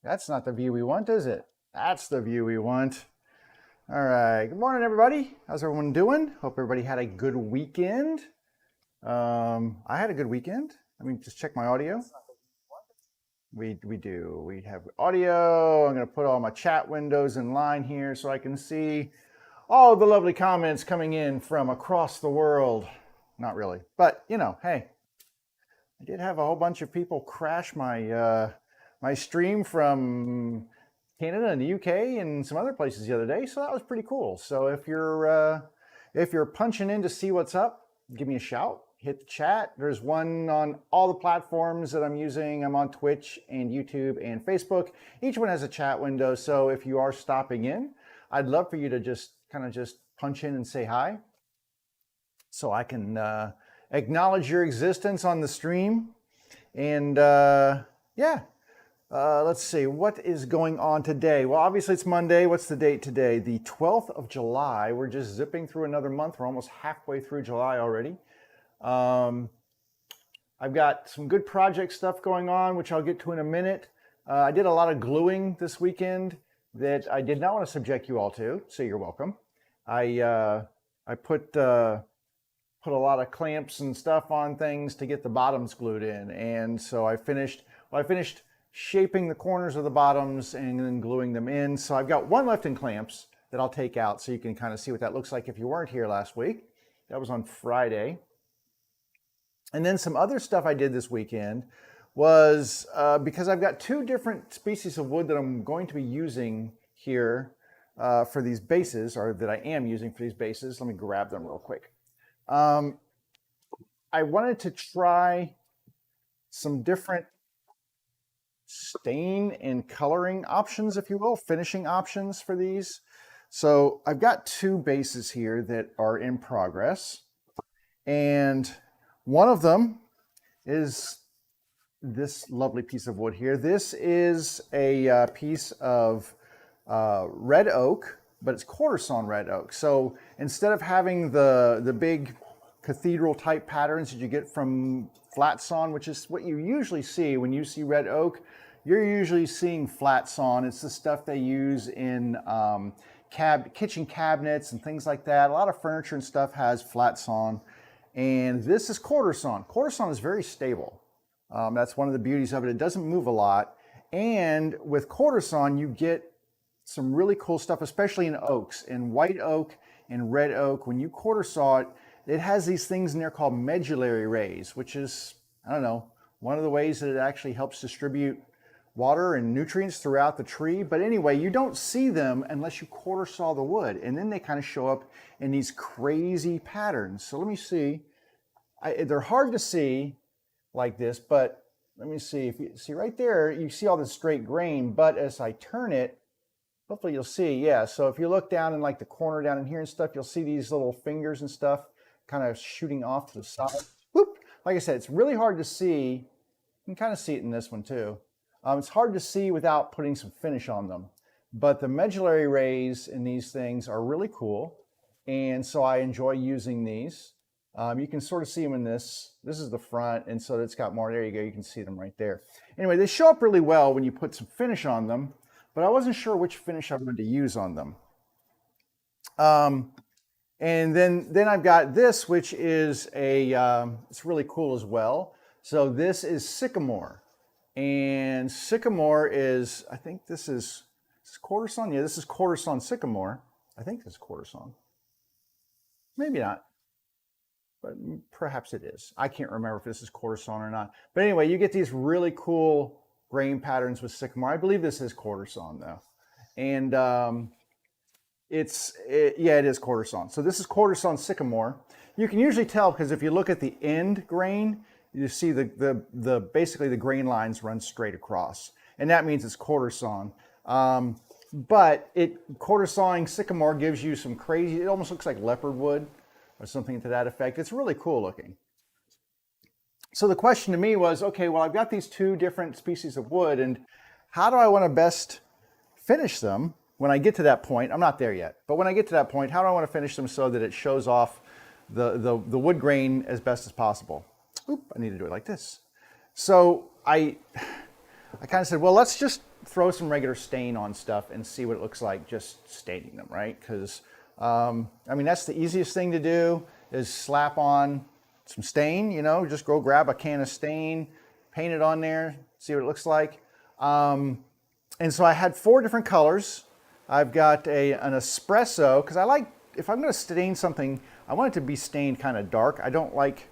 That's not the view we want, is it? That's the view we want. All right. Good morning, everybody. How's everyone doing? Hope everybody had a good weekend. I had a good weekend. Let me just check my audio. We do. We have audio. I'm going to put all my chat windows in line here so I can see all the lovely comments coming in from across the world. Not really, but you know, hey, I did have a whole bunch of people crash my stream from Canada and the UK and some other places the other day, so that was pretty cool. So if you're punching in to see what's up, give me a shout. Hit the chat. There's one on all the platforms that I'm using. I'm on Twitch and YouTube and Facebook. Each one has a chat window, so if you are stopping in, I'd love for you to just punch in and say hi, so I can acknowledge your existence on the stream. And yeah. Let's see, what is going on today? Well, obviously it's Monday. What's the date today? The 12th of July. We're just zipping through another month. We're almost halfway through July already. I've got some good project stuff going on, which I'll get to in a minute. I did a lot of gluing this weekend that I did not want to subject you all to, so you're welcome. I put a lot of clamps and stuff on things to get the bottoms glued in, and so I finished shaping the corners of the bottoms and then gluing them in. So I've got one left in clamps that I'll take out so you can kind of see what that looks like if you weren't here last week. That was on Friday. And then some other stuff I did this weekend was because I've got two different species of wood that I'm going to be using here for these bases, or that I am using for these bases. Let me grab them real quick. I wanted to try some different stain and coloring options, if you will, finishing options for these. So I've got two bases here that are in progress, and one of them is this lovely piece of wood here. This is a piece of red oak, but it's quarter sawn red oak. So instead of having the big cathedral type patterns that you get from flat sawn, which is what you usually see when you see red oak, you're usually seeing flat sawn. It's the stuff they use in kitchen cabinets and things like that. A lot of furniture and stuff has flat sawn, and this is quarter sawn. Quarter sawn is very stable. That's one of the beauties of it. It doesn't move a lot, and with quarter sawn you get some really cool stuff, especially in oaks, in white oak and red oak. When you quarter saw it, it has these things in there called medullary rays, which is, I don't know, one of the ways that it actually helps distribute water and nutrients throughout the tree. But anyway, you don't see them unless you quarter saw the wood, and then they kind of show up in these crazy patterns. So let me see. They're hard to see like this, but let me see. If you see right there, you see all this straight grain, but as I turn it, hopefully you'll see, yeah. So if you look down in like the corner down in here and stuff, you'll see these little fingers and stuff kind of shooting off to the side. Whoop! Like I said, it's really hard to see. You can kind of see it in this one too. It's hard to see without putting some finish on them. But the medullary rays in these things are really cool, and so I enjoy using these. You can sort of see them in this. This is the front, and so it's got more. There you go. You can see them right there. Anyway, they show up really well when you put some finish on them, but I wasn't sure which finish I wanted to use on them. And then I've got this, which is it's really cool as well. So this is sycamore. And sycamore is, I think this is quarter sawn. Yeah, this is quarter sawn sycamore. I think this is quarter sawn. Maybe not, but perhaps it is. I can't remember if this is quarter sawn or not. But anyway, you get these really cool grain patterns with sycamore. I believe this is quarter sawn though. And it is quarter sawn. So this is quarter sawn sycamore. You can usually tell because if you look at the end grain, you see basically the grain lines run straight across, and that means it's quarter sawn. But quarter sawing sycamore gives you some crazy. It almost looks like leopard wood or something to that effect. It's really cool looking. So the question to me was, okay, well, I've got these two different species of wood, and how do I want to best finish them when I get to that point? I'm not there yet, but when I get to that point, how do I want to finish them so that it shows off the wood grain as best as possible? Oop, I need to do it like this. So I kind of said, well, let's just throw some regular stain on stuff and see what it looks like just staining them, right? Because, I mean, that's the easiest thing to do is slap on some stain, you know, just go grab a can of stain, paint it on there, see what it looks like. And so I had 4 different colors. I've got an espresso, because I like, if I'm going to stain something, I want it to be stained kind of dark. I don't like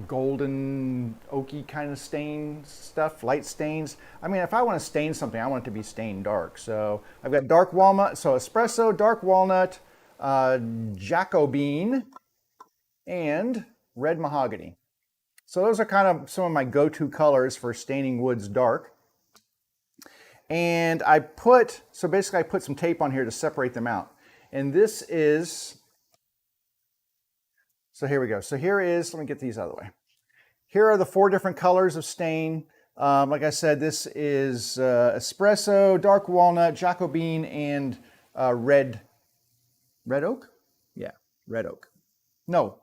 golden oaky kind of stain stuff, light stains. I mean, if I want to stain something, I want it to be stained dark. So I've got dark walnut, so espresso, dark walnut, Jacobine, and red mahogany. So those are kind of some of my go-to colors for staining woods dark. And I put some tape on here to separate them out. And this is, so here we go. So here is, let me get these out of the way. Here are the 4 different colors of stain. Like I said, this is espresso, dark walnut, Jacobine, and red oak? Yeah, red oak. No,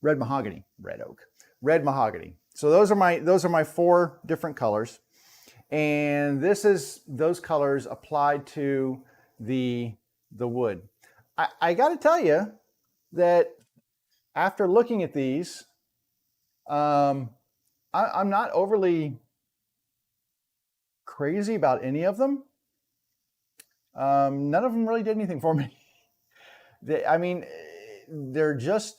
red mahogany, red oak. Red mahogany. So those are my 4 different colors. And this is those colors applied to the wood. I got to tell you that after looking at these, I'm not overly crazy about any of them. None of them really did anything for me. I mean, they're just,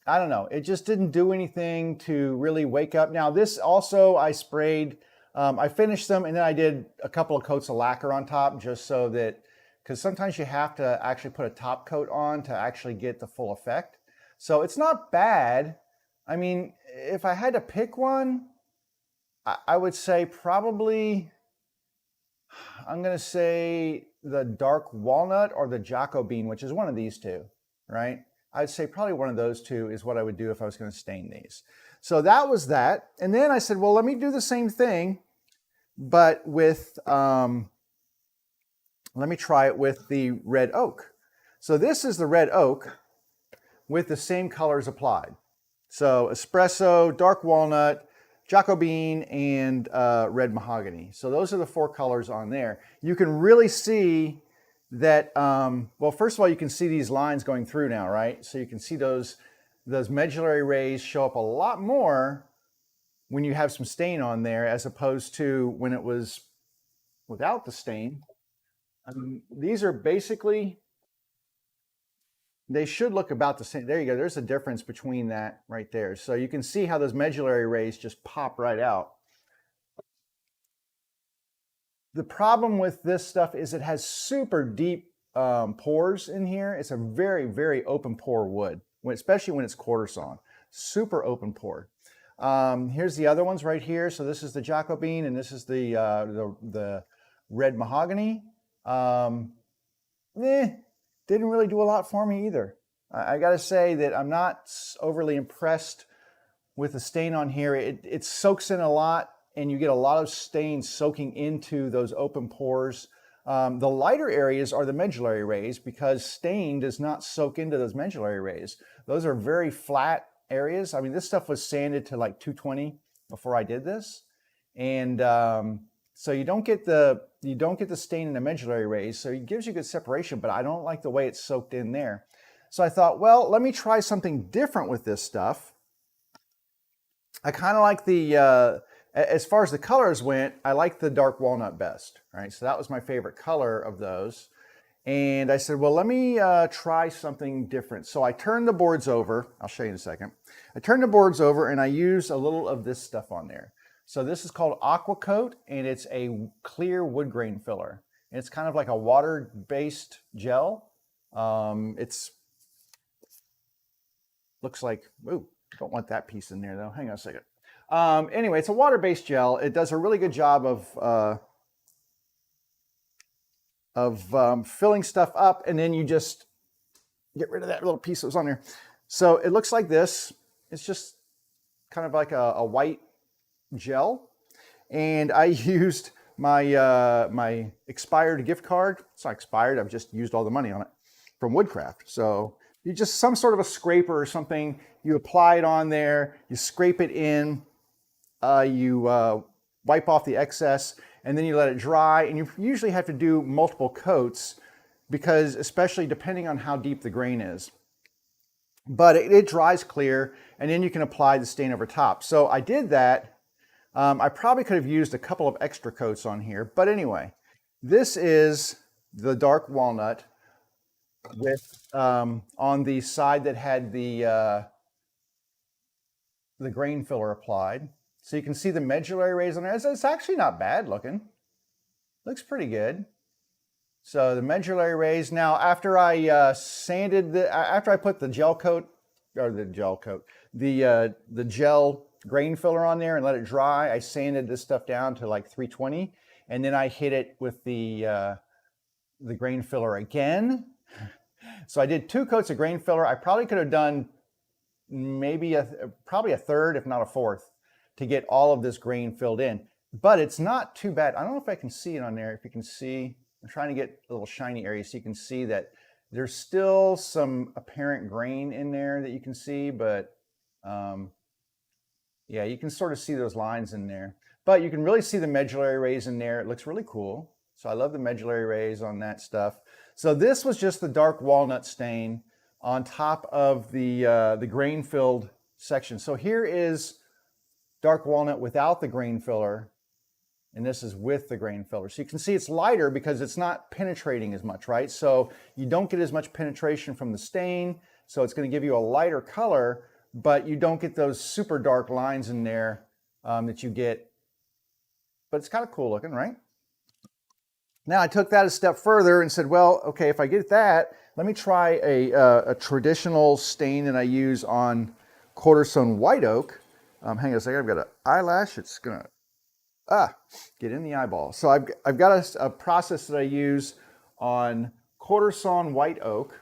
I don't know. It just didn't do anything to really wake up. Now this also I sprayed, I finished them and then I did a couple of coats of lacquer on top just so that, because sometimes you have to actually put a top coat on to actually get the full effect. So it's not bad. I mean, if I had to pick one, I would say probably, I'm going to say the dark walnut or the Jacobine, which is one of these 2, right? I'd say probably one of those 2 is what I would do if I was going to stain these. So that was that. And then I said, well, let me do the same thing, but with, let me try it with the red oak. So this is the red oak with the same colors applied. So espresso, dark walnut, Jacobine, and red mahogany. So those are the 4 colors on there. You can really see that, well, first of all, you can see these lines going through now, right? So you can see those medullary rays show up a lot more when you have some stain on there as opposed to when it was without the stain. These are basically, they should look about the same. There you go. There's a difference between that right there. So you can see how those medullary rays just pop right out. The problem with this stuff is it has super deep pores in here. It's a very, very open pore wood, especially when it's quarter sawn. Super open pore. Here's the other ones right here. So this is the Jacobine and this is the red mahogany. Didn't really do a lot for me either. I got to say that I'm not overly impressed with the stain on here. It soaks in a lot and you get a lot of stain soaking into those open pores. The lighter areas are the medullary rays because stain does not soak into those medullary rays. Those are very flat areas. I mean, this stuff was sanded to like 220 before I did this. And so you don't get the stain in the medullary rays. So it gives you good separation, but I don't like the way it's soaked in there. So I thought, well, let me try something different with this stuff. I kind of like the, as far as the colors went, I like the dark walnut best, right? So that was my favorite color of those. And I said, well, let me try something different. So I turned the boards over. I'll show you in a second. I turned the boards over and I used a little of this stuff on there. So this is called Aqua Coat and it's a clear wood grain filler. And it's kind of like a water-based gel. Looks like, ooh, don't want that piece in there though. Hang on a second. Anyway, it's a water-based gel. It does a really good job of filling stuff up, and then you just get rid of that little piece that was on there. So it looks like this. It's just kind of like a white gel, and I used my my expired gift card. It's not expired. I've just used all the money on it from Woodcraft. So you just some sort of a scraper or something. You apply it on there. You scrape it in. You wipe off the excess, and then you let it dry. And you usually have to do multiple coats because, especially depending on how deep the grain is. But it dries clear, and then you can apply the stain over top. So I did that. I probably could have used a couple of extra coats on here, but anyway, this is the dark walnut with on the side that had the grain filler applied. So you can see the medullary rays on there. It's actually not bad looking. Looks pretty good. So the medullary rays. Now, after I after I put the gel coat, or the gel grain filler on there and let it dry, I sanded this stuff down to like 320, and then I hit it with the grain filler again. So I did 2 coats of grain filler. I probably could have done maybe probably a third, if not a fourth, to get all of this grain filled in. But it's not too bad. I don't know if I can see it on there. If you can see, I'm trying to get a little shiny area so you can see that there's still some apparent grain in there that you can see, but yeah, you can sort of see those lines in there. But you can really see the medullary rays in there. It looks really cool. So I love the medullary rays on that stuff. So this was just the dark walnut stain on top of the grain-filled section. So here is dark walnut without the grain filler, and this is with the grain filler. So you can see it's lighter because it's not penetrating as much, right? So you don't get as much penetration from the stain, so it's going to give you a lighter color, but you don't get those super dark lines in there that you get. But it's kind of cool looking, right? Now I took that a step further and said, well, okay, if I get that, let me try a traditional stain that I use on quarter-stone white oak. Hang on a second, I've got an eyelash. It's gonna get in the eyeball. So I've got a process that I use on quarter-sawn white oak,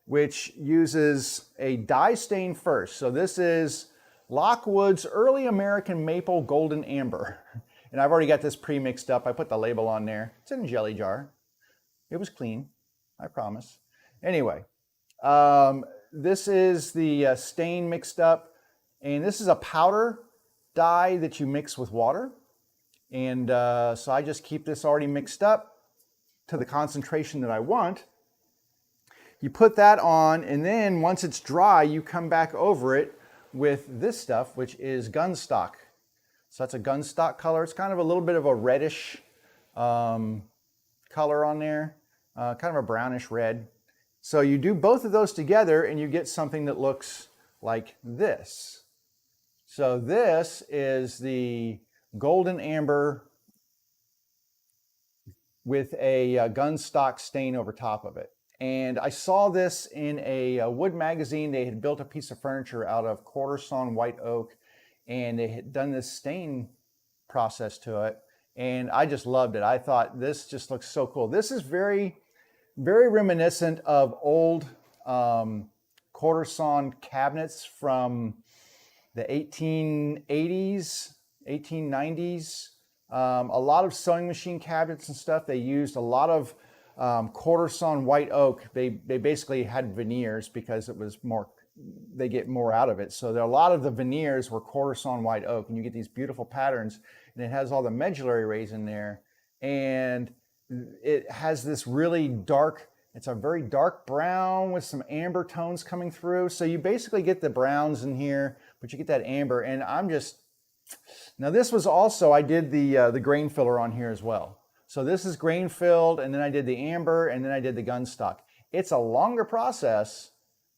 which uses a dye stain first. So this is Lockwood's Early American Maple Golden Amber. And I've already got this pre-mixed up. I put the label on there. It's in a jelly jar. It was clean, I promise. Anyway, this is the stain mixed up. And this is a powder dye that you mix with water. And so I just keep this already mixed up to the concentration that I want. You put that on, and then once it's dry, you come back over it with this stuff, which is gunstock. So that's a gunstock color. It's kind of a little bit of a reddish color on there, kind of a brownish red. So you do both of those together and you get something that looks like this. So this is the golden amber with a gunstock stain over top of it. And I saw this in a wood magazine. They had built a piece of furniture out of quarter-sawn white oak, and they had done this stain process to it, and I just loved it. I thought this just looks so cool. This is very, very reminiscent of old quarter-sawn cabinets from the 1880s, 1890s. A lot of sewing machine cabinets and stuff, they used a lot of quarter-sawn white oak. They basically had veneers because it was more, they get more out of it. So there are a lot of the veneers were quarter-sawn white oak, and you get these beautiful patterns, and it has all the medullary rays in there, and it has this really dark, it's a very dark brown with some amber tones coming through. So you basically get the browns in here, but you get that amber, and I'm just, now this was also, I did the grain filler on here as well. So this is grain filled, and then I did the amber, and then I did the gunstock. It's a longer process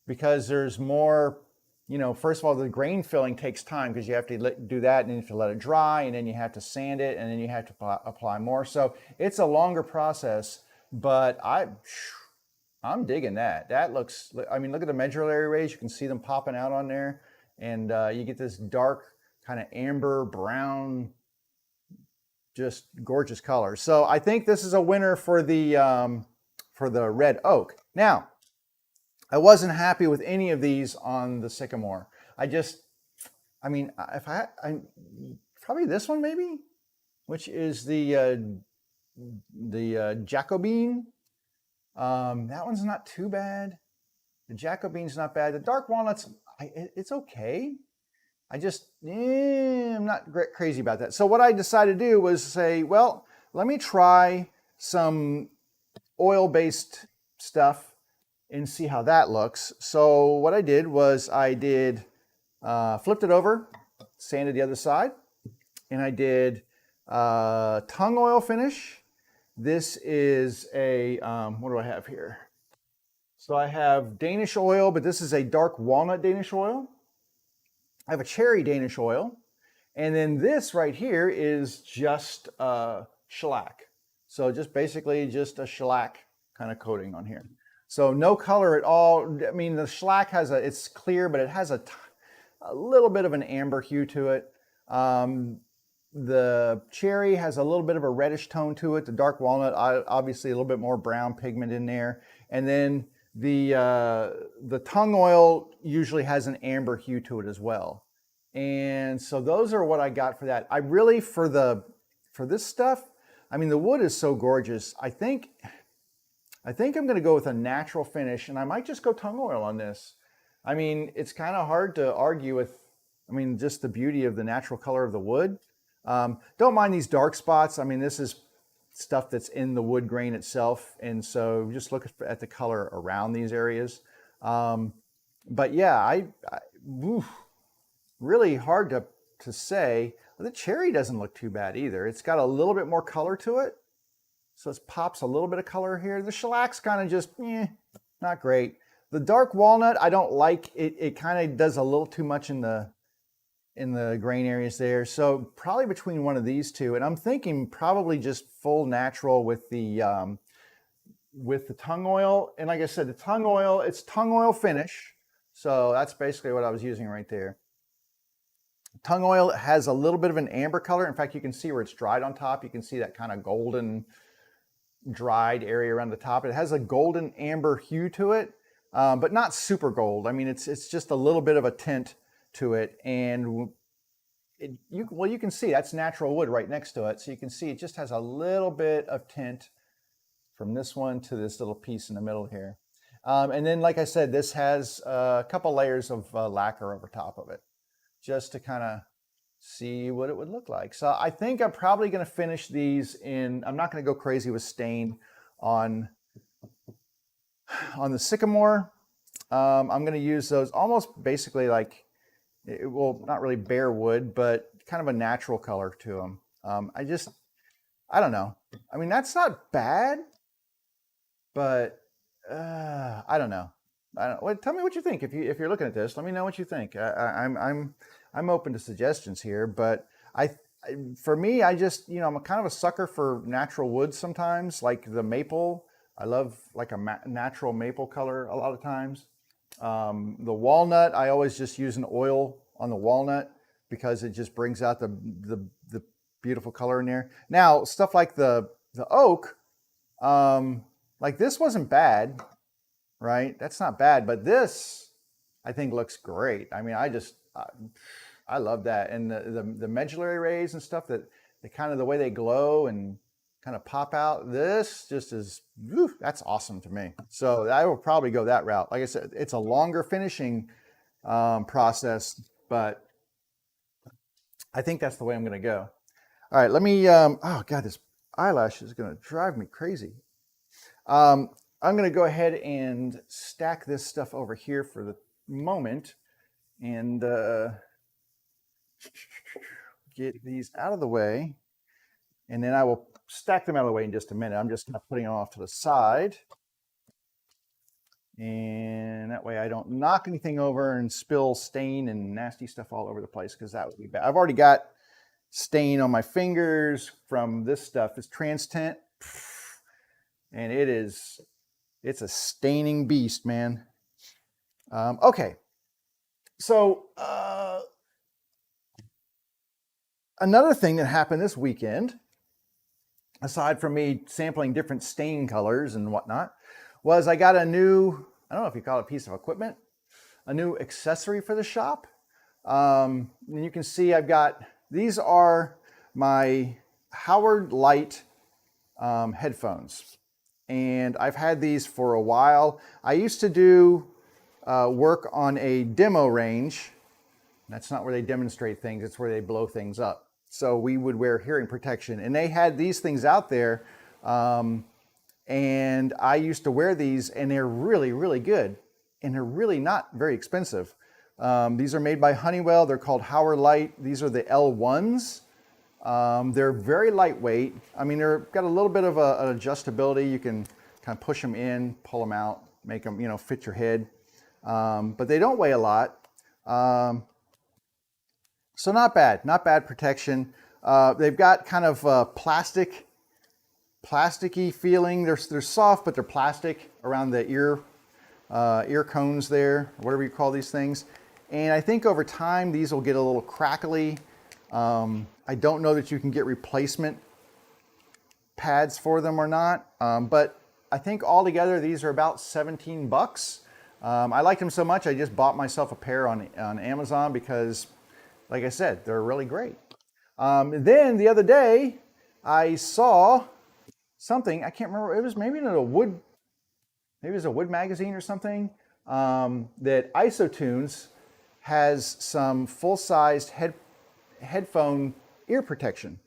because there's more, you know, first of all, the grain filling takes time because you have to do that, and then you have to let it dry, and then you have to sand it, and then you have to apply more. So it's a longer process, but I'm digging that. That looks, I mean, look at the medullary rays. You can see them popping out on there, and you get this dark kind of amber brown, just gorgeous color. So I think this is a winner for the red oak. Now, I wasn't happy with any of these on the sycamore. I mean, if I probably this one maybe, which is the Jacobine. That one's not too bad. The Jacobine's not bad. The dark walnuts, it's okay. I'm not crazy about that. So what I decided to do was say, well, let me try some oil-based stuff and see how that looks. So what I did was flipped it over, sanded the other side, and I did tongue oil finish. This is a, what do I have here? So I have Danish oil, but this is a dark walnut Danish oil. I have a cherry Danish oil. And then this right here is just shellac. So just basically just a shellac kind of coating on here. So no color at all. I mean, the shellac it's clear, but it has a little bit of an amber hue to it. The cherry has a little bit of a reddish tone to it. The dark walnut, obviously a little bit more brown pigment in there. And then the tongue oil usually has an amber hue to it as well. And so those are what I got for that. I really, for this stuff, I mean, the wood is so gorgeous. I think I'm going to go with a natural finish, and I might just go tongue oil on this. I mean, it's kind of hard to argue with, I mean, just the beauty of the natural color of the wood. Don't mind these dark spots. I mean, this is stuff that's in the wood grain itself. And so just look at the color around these areas. But yeah, really hard to say. The cherry doesn't look too bad either. It's got a little bit more color to it. So it pops a little bit of color here. The shellac's kind of just, not great. The dark walnut, I don't like. It kind of does a little too much in the grain areas there. So probably between one of these two. And I'm thinking probably just full natural with the tongue oil. And like I said, the tongue oil, it's tongue oil finish. So that's basically what I was using right there. Tongue oil has a little bit of an amber color. In fact, you can see where it's dried on top. You can see that kind of golden dried area around the top. It has a golden amber hue to it, but not super gold. I mean, it's just a little bit of a tint to it. And you can see that's natural wood right next to it. So you can see it just has a little bit of tint from this one to this little piece in the middle here. And then, like I said, this has a couple layers of lacquer over top of it, just to kind of see what it would look like. So I think I'm probably going to finish these I'm not going to go crazy with stain on the sycamore. I'm going to use those almost basically like, well, not really bare wood, but kind of a natural color to them. I don't know. I mean, that's not bad, but I don't know. Well, tell me what you think. If you're looking at this, let me know what you think. I'm open to suggestions here, but for me, I'm a kind of a sucker for natural woods sometimes, like the maple. I love like a natural maple color a lot of times. The walnut, I always just use an oil on the walnut because it just brings out the beautiful color in there. Now, stuff like the oak, like this wasn't bad, right? That's not bad, but this I think looks great. I mean, I love that. And the medullary rays and stuff, that kind of the way they glow and kind of pop out, this just is, that's awesome to me. So I will probably go that route. Like I said, it's a longer finishing process, but I think that's the way I'm going to go. All right, let me, oh God, this eyelash is going to drive me crazy. I'm going to go ahead and stack this stuff over here for the moment and get these out of the way. And then I will stack them out of the way in just a minute. I'm just kind of putting them off to the side. And that way I don't knock anything over and spill stain and nasty stuff all over the place, because that would be bad. I've already got stain on my fingers from this stuff. It's trans tint. And it's a staining beast, man. Okay. So another thing that happened this weekend, aside from me sampling different stain colors and whatnot, was I got a new, I don't know if you call it a piece of equipment, a new accessory for the shop. And you can see these are my Howard Light headphones. And I've had these for a while. I used to do work on a demo range That's not where they demonstrate things, it's where they blow things up. So we would wear hearing protection. And they had these things out there, and I used to wear these, and they're really, really good. And they're really not very expensive. These are made by Honeywell. They're called Howard Light. These are the L1s. They're very lightweight. I mean, they've got a little bit of an adjustability. You can kind of push them in, pull them out, make them, fit your head. But they don't weigh a lot. So not bad protection. They've got kind of plasticky feeling. They're soft, but they're plastic around the ear cones there, whatever you call these things. And I think over time, these will get a little crackly. I don't know that you can get replacement pads for them or not, but I think altogether these are about 17 bucks. I liked them so much, I just bought myself a pair on Amazon because, like I said, they're really great. Then the other day, I saw something, I can't remember, it was maybe in a wood magazine or something, that Isotunes has some full-sized headphone ear protection.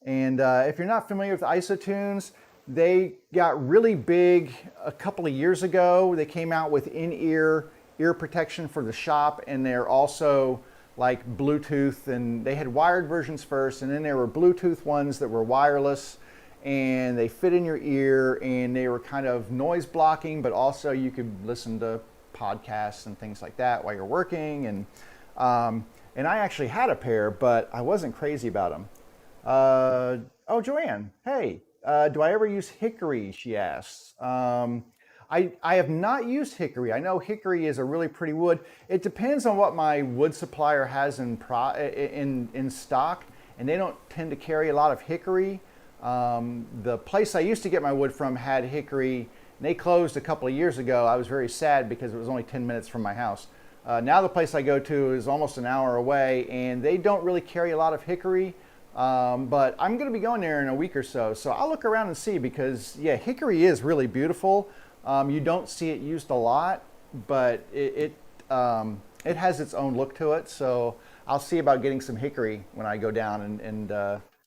And if you're not familiar with Isotunes, they got really big a couple of years ago. They came out with ear protection for the shop, and they're also like Bluetooth, and they had wired versions first, and then there were Bluetooth ones that were wireless, and they fit in your ear, and they were kind of noise blocking, but also you could listen to podcasts and things like that while you're working. And I actually had a pair, but I wasn't crazy about them. Oh, Joanne, hey, do I ever use hickory? She asks. I have not used hickory. I know hickory is a really pretty wood. It depends on what my wood supplier has in stock, and they don't tend to carry a lot of hickory. The place I used to get my wood from had hickory, and they closed a couple of years ago. I was very sad because it was only 10 minutes from my house. Now the place I go to is almost an hour away, and they don't really carry a lot of hickory. But I'm going to be going there in a week or so, so I'll look around and see, because yeah, hickory is really beautiful. You don't see it used a lot, but it has its own look to it. So I'll see about getting some hickory when I go down and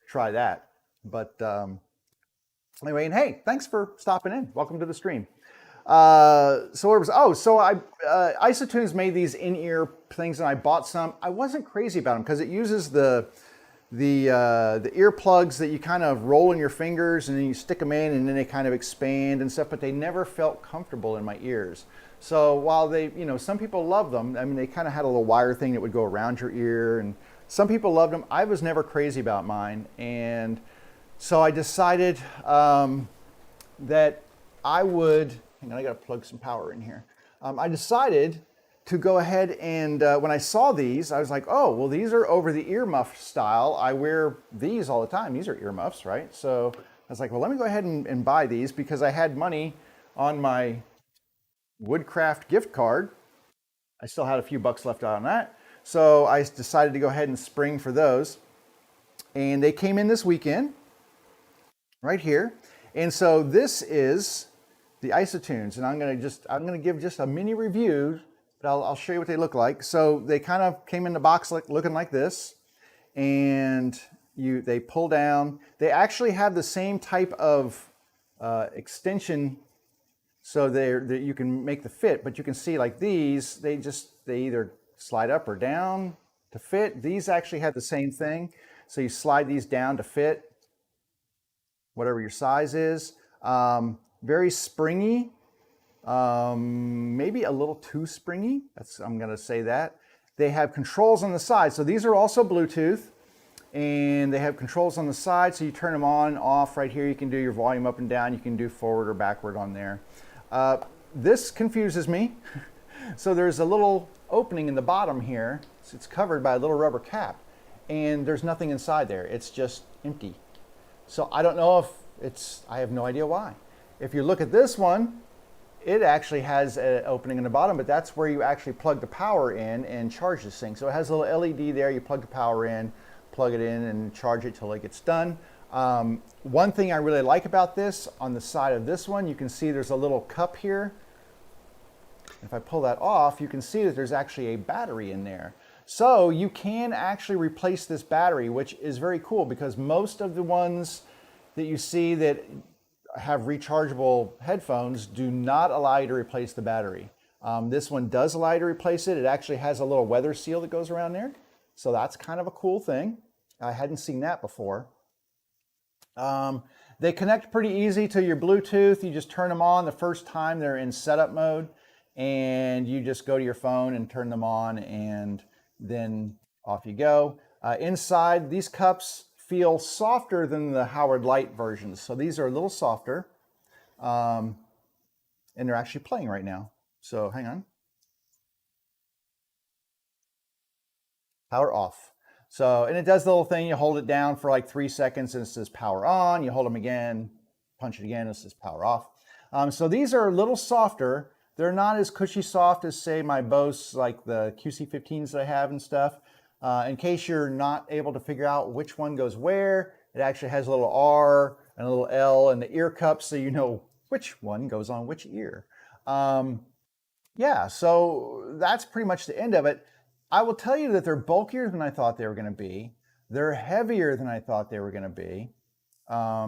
try that. But anyway, and hey, thanks for stopping in. Welcome to the stream. Isotunes made these in-ear things, and I bought some. I wasn't crazy about them because it uses the earplugs that you kind of roll in your fingers, and then you stick them in, and then they kind of expand and stuff, but they never felt comfortable in my ears. So while they, some people love them, I mean, they kind of had a little wire thing that would go around your ear, and some people loved them. I was never crazy about mine, and so I decided that I would, hang on, I gotta plug some power in here. I decided to go ahead and when I saw these, I was like, oh, well, these are over the ear muff style. I wear these all the time. These are ear muffs, right? So I was like, well, let me go ahead and buy these, because I had money on my Woodcraft gift card. I still had a few bucks left out on that. So I decided to go ahead and spring for those. And they came in this weekend, right here. And so this is the Isotunes, and I'm gonna give just a mini review, but I'll show you what they look like. So they kind of came in the box looking like this, and they pull down. They actually have the same type of extension, so that you can make the fit. But you can see, like these, they either slide up or down to fit. These actually have the same thing, so you slide these down to fit whatever your size is. Very springy. Maybe a little too springy. I'm going to say that. They have controls on the side. So these are also Bluetooth, and they have controls on the side. So you turn them on and off right here. You can do your volume up and down. You can do forward or backward on there. This confuses me. So there's a little opening in the bottom here. So it's covered by a little rubber cap, and there's nothing inside there. It's just empty. So I don't know if I have no idea why. If you look at this one, it actually has an opening in the bottom, but that's where you actually plug the power in and charge this thing. So it has a little LED there. You plug the power in, plug it in, and charge it till it gets done. One thing I really like about this, on the side of this one, you can see there's a little cup here. If I pull that off, you can see that there's actually a battery in there. So you can actually replace this battery, which is very cool because most of the ones that you see that have rechargeable headphones do not allow you to replace the battery. This one does allow you to replace it. It actually has a little weather seal that goes around there. So that's kind of a cool thing. I hadn't seen that before. They connect pretty easy to your Bluetooth. You just turn them on the first time they're in setup mode, and you just go to your phone and turn them on, and then off you go. Inside, these cups feel softer than the Howard Light versions. So these are a little softer, and they're actually playing right now. So hang on. Power off. So, and it does the little thing, you hold it down for like 3 seconds and it says power on, you hold them again, punch it again, it says power off. So these are a little softer. They're not as cushy soft as say my Bose, like the QC15s that I have and stuff. In case you're not able to figure out which one goes where, it actually has a little R and a little L in the ear cups so you know which one goes on which ear. Yeah, so that's pretty much the end of it. I will tell you that they're bulkier than I thought they were going to be. They're heavier than I thought they were going to be. I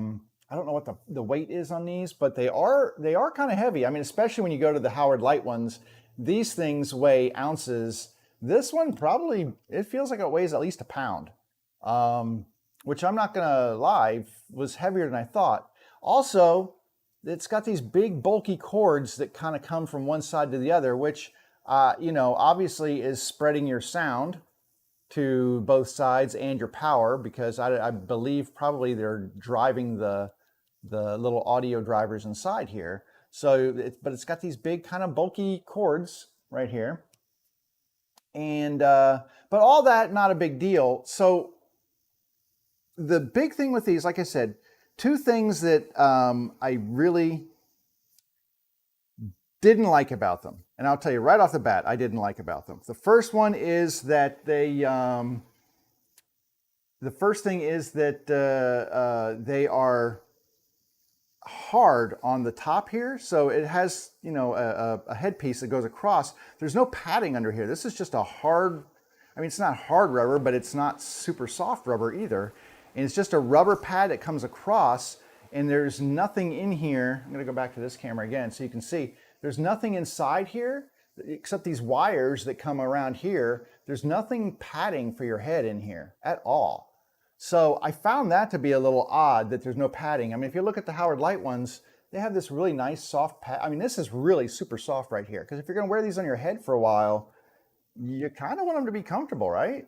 don't know what the weight is on these, but they are kind of heavy. I mean, especially when you go to the Howard Light ones, these things weigh ounces. This one probably, it feels like it weighs at least a pound, which I'm not going to lie, was heavier than I thought. Also, it's got these big bulky cords that kind of come from one side to the other, which you know, obviously is spreading your sound to both sides and your power, because I believe probably they're driving the little audio drivers inside here. So, but it's got these big kind of bulky cords right here. And, but all that, not a big deal. So the big thing with these, like I said, two things that I really didn't like about them. And I'll tell you right off the bat, I didn't like about them. The first one is that they, they are hard on the top here. So it has, you know, a headpiece that goes across. There's no padding under here. This is just a hard, I mean, it's not hard rubber, but it's not super soft rubber either. And it's just a rubber pad that comes across, and there's nothing in here. I'm gonna go back to this camera again so you can see. There's nothing inside here except these wires that come around here. There's nothing padding for your head in here at all. So I found that to be a little odd that there's no padding. I mean, if you look at the Howard Light ones, they have this really nice soft pad. I mean, this is really super soft right here, because if you're gonna wear these on your head for a while, you kind of want them to be comfortable, right?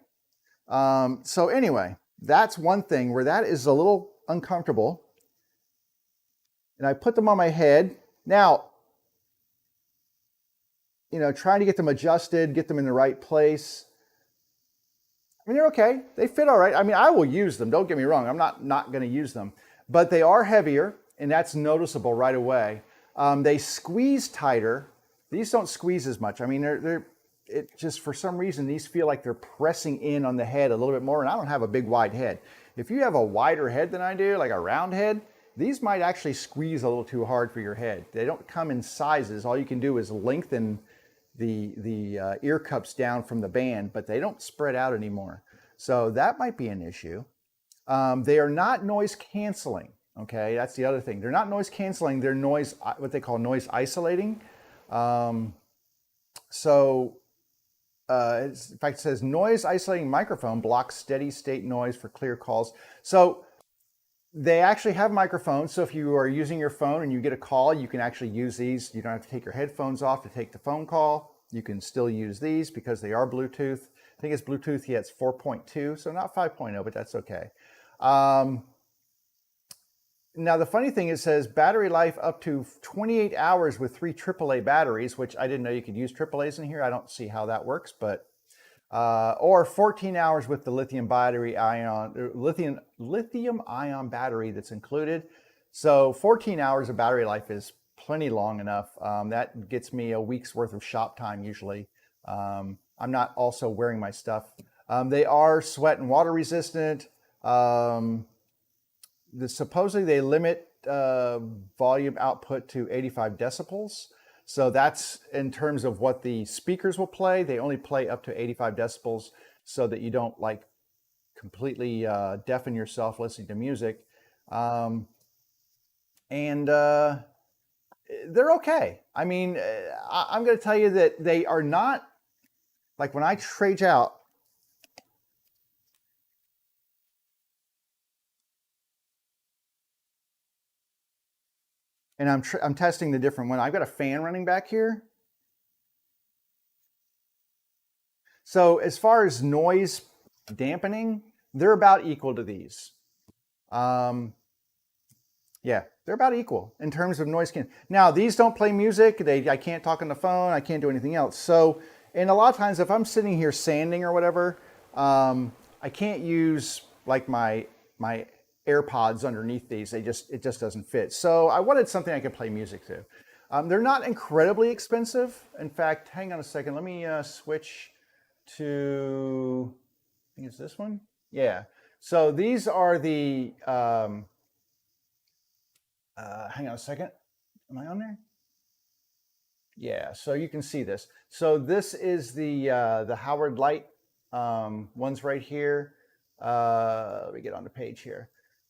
So anyway, that's one thing where that is a little uncomfortable. And I put them on my head. Now, you know, trying to get them adjusted, get them in the right place. I mean, they're okay. They fit all right. I mean, I will use them. Don't get me wrong. I'm not going to use them. But they are heavier, and that's noticeable right away. They squeeze tighter. These don't squeeze as much. I mean, it just, for some reason, these feel like they're pressing in on the head a little bit more, and I don't have a big, wide head. If you have a wider head than I do, like a round head, these might actually squeeze a little too hard for your head. They don't come in sizes. All you can do is lengthen the ear cups down from the band, but they don't spread out anymore. So that might be an issue. They are not noise canceling. Okay, that's the other thing. They're not noise canceling. They're noise, what they call noise isolating. In fact, it says noise isolating microphone blocks steady state noise for clear calls. So they actually have microphones. So if you are using your phone and you get a call, you can actually use these. You don't have to take your headphones off to take the phone call. You can still use these because they are Bluetooth. I think it's Bluetooth, yeah, it's 4.2, so not 5.0, but that's okay. Now, the funny thing, it says battery life up to 28 hours with 3 AAA batteries, which I didn't know you could use AAAs in here. I don't see how that works, but or 14 hours with the lithium ion battery that's included. So 14 hours of battery life is plenty long enough. That gets me a week's worth of shop time usually. I'm not also wearing my stuff. They are sweat and water resistant. Supposedly they limit volume output to 85 decibels. So that's in terms of what the speakers will play. They only play up to 85 decibels so that you don't like completely deafen yourself listening to music. Um, and they're okay. I mean, I'm going to tell you that they are not, like when I trade out, and I'm testing the different one. I've got a fan running back here. So as far as noise dampening, they're about equal to these. Yeah, they're about equal in terms of noise can. Now these don't play music. I can't talk on the phone. I can't do anything else. So, and a lot of times if I'm sitting here sanding or whatever, I can't use like my AirPods underneath these. It just doesn't fit. So I wanted something I could play music to. They're not incredibly expensive. In fact, hang on a second. Let me switch to, I think it's this one. Yeah. So these are the, hang on a second. Am I on there? Yeah, so you can see this. So this is the Howard Light ones right here. Let me get on the page here.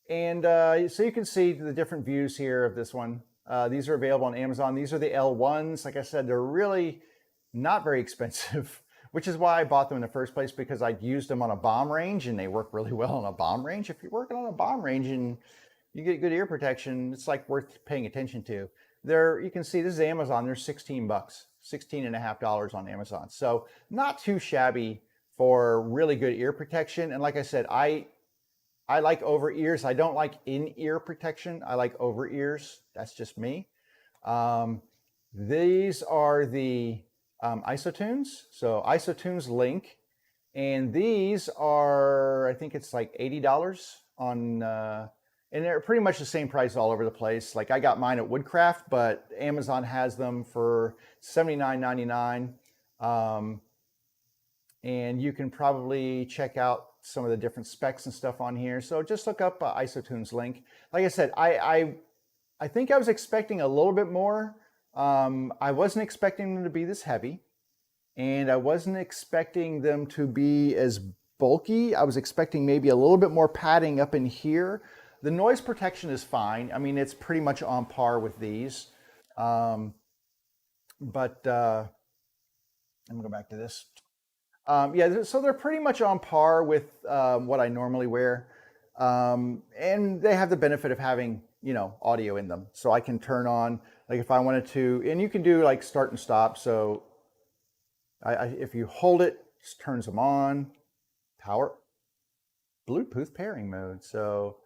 And so you can see the different views here of this one. These are available on Amazon. These are the L1s. Like I said, they're really not very expensive, which is why I bought them in the first place, because I'd used them on a bomb range and they work really well on a bomb range. If you're working on a bomb range and you get good ear protection, it's like worth paying attention to. There, you can see this is Amazon. They're 16 bucks, $16.50 on Amazon. So not too shabby for really good ear protection. And like I said, I like over ears. I don't like in-ear protection. I like over ears. That's just me. These are the IsoTunes. So IsoTunes Link. And these are, I think it's like $80 on, and they're pretty much the same price all over the place. Like I got mine at Woodcraft, but Amazon has them for $79.99. And you can probably check out some of the different specs and stuff on here. So just look up IsoTunes Link. Like I said, I think I was expecting a little bit more. I wasn't expecting them to be this heavy, and I wasn't expecting them to be as bulky. I was expecting maybe a little bit more padding up in here. The noise protection is fine. I mean, it's pretty much on par with these. But let me go back to this. Yeah, so they're pretty much on par with what I normally wear. And they have the benefit of having, you know, audio in them. So I can turn on, like if I wanted to, and you can do like start and stop. So if you hold it, just turns them on. Power, Bluetooth pairing mode. So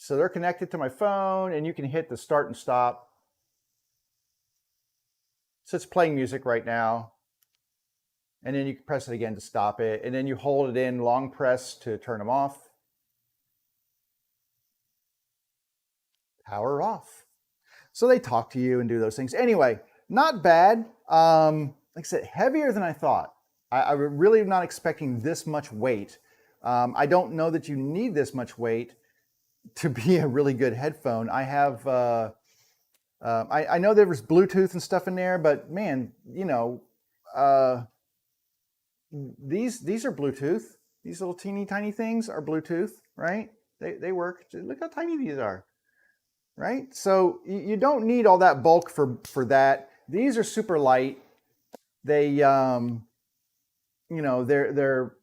they're connected to my phone, and you can hit the start and stop. So it's playing music right now. And then you can press it again to stop it. And then you hold it in long press to turn them off. Power off. So they talk to you and do those things. Anyway, not bad. Like I said, heavier than I thought. I really am not expecting this much weight. I don't know that you need this much weight to be a really good headphone. I have, I know there was Bluetooth and stuff in there, but man, you know, these are Bluetooth. These little teeny tiny things are Bluetooth, right? They work. Look how tiny these are, right? So you don't need all that bulk for that. These are super light. They, you know, they're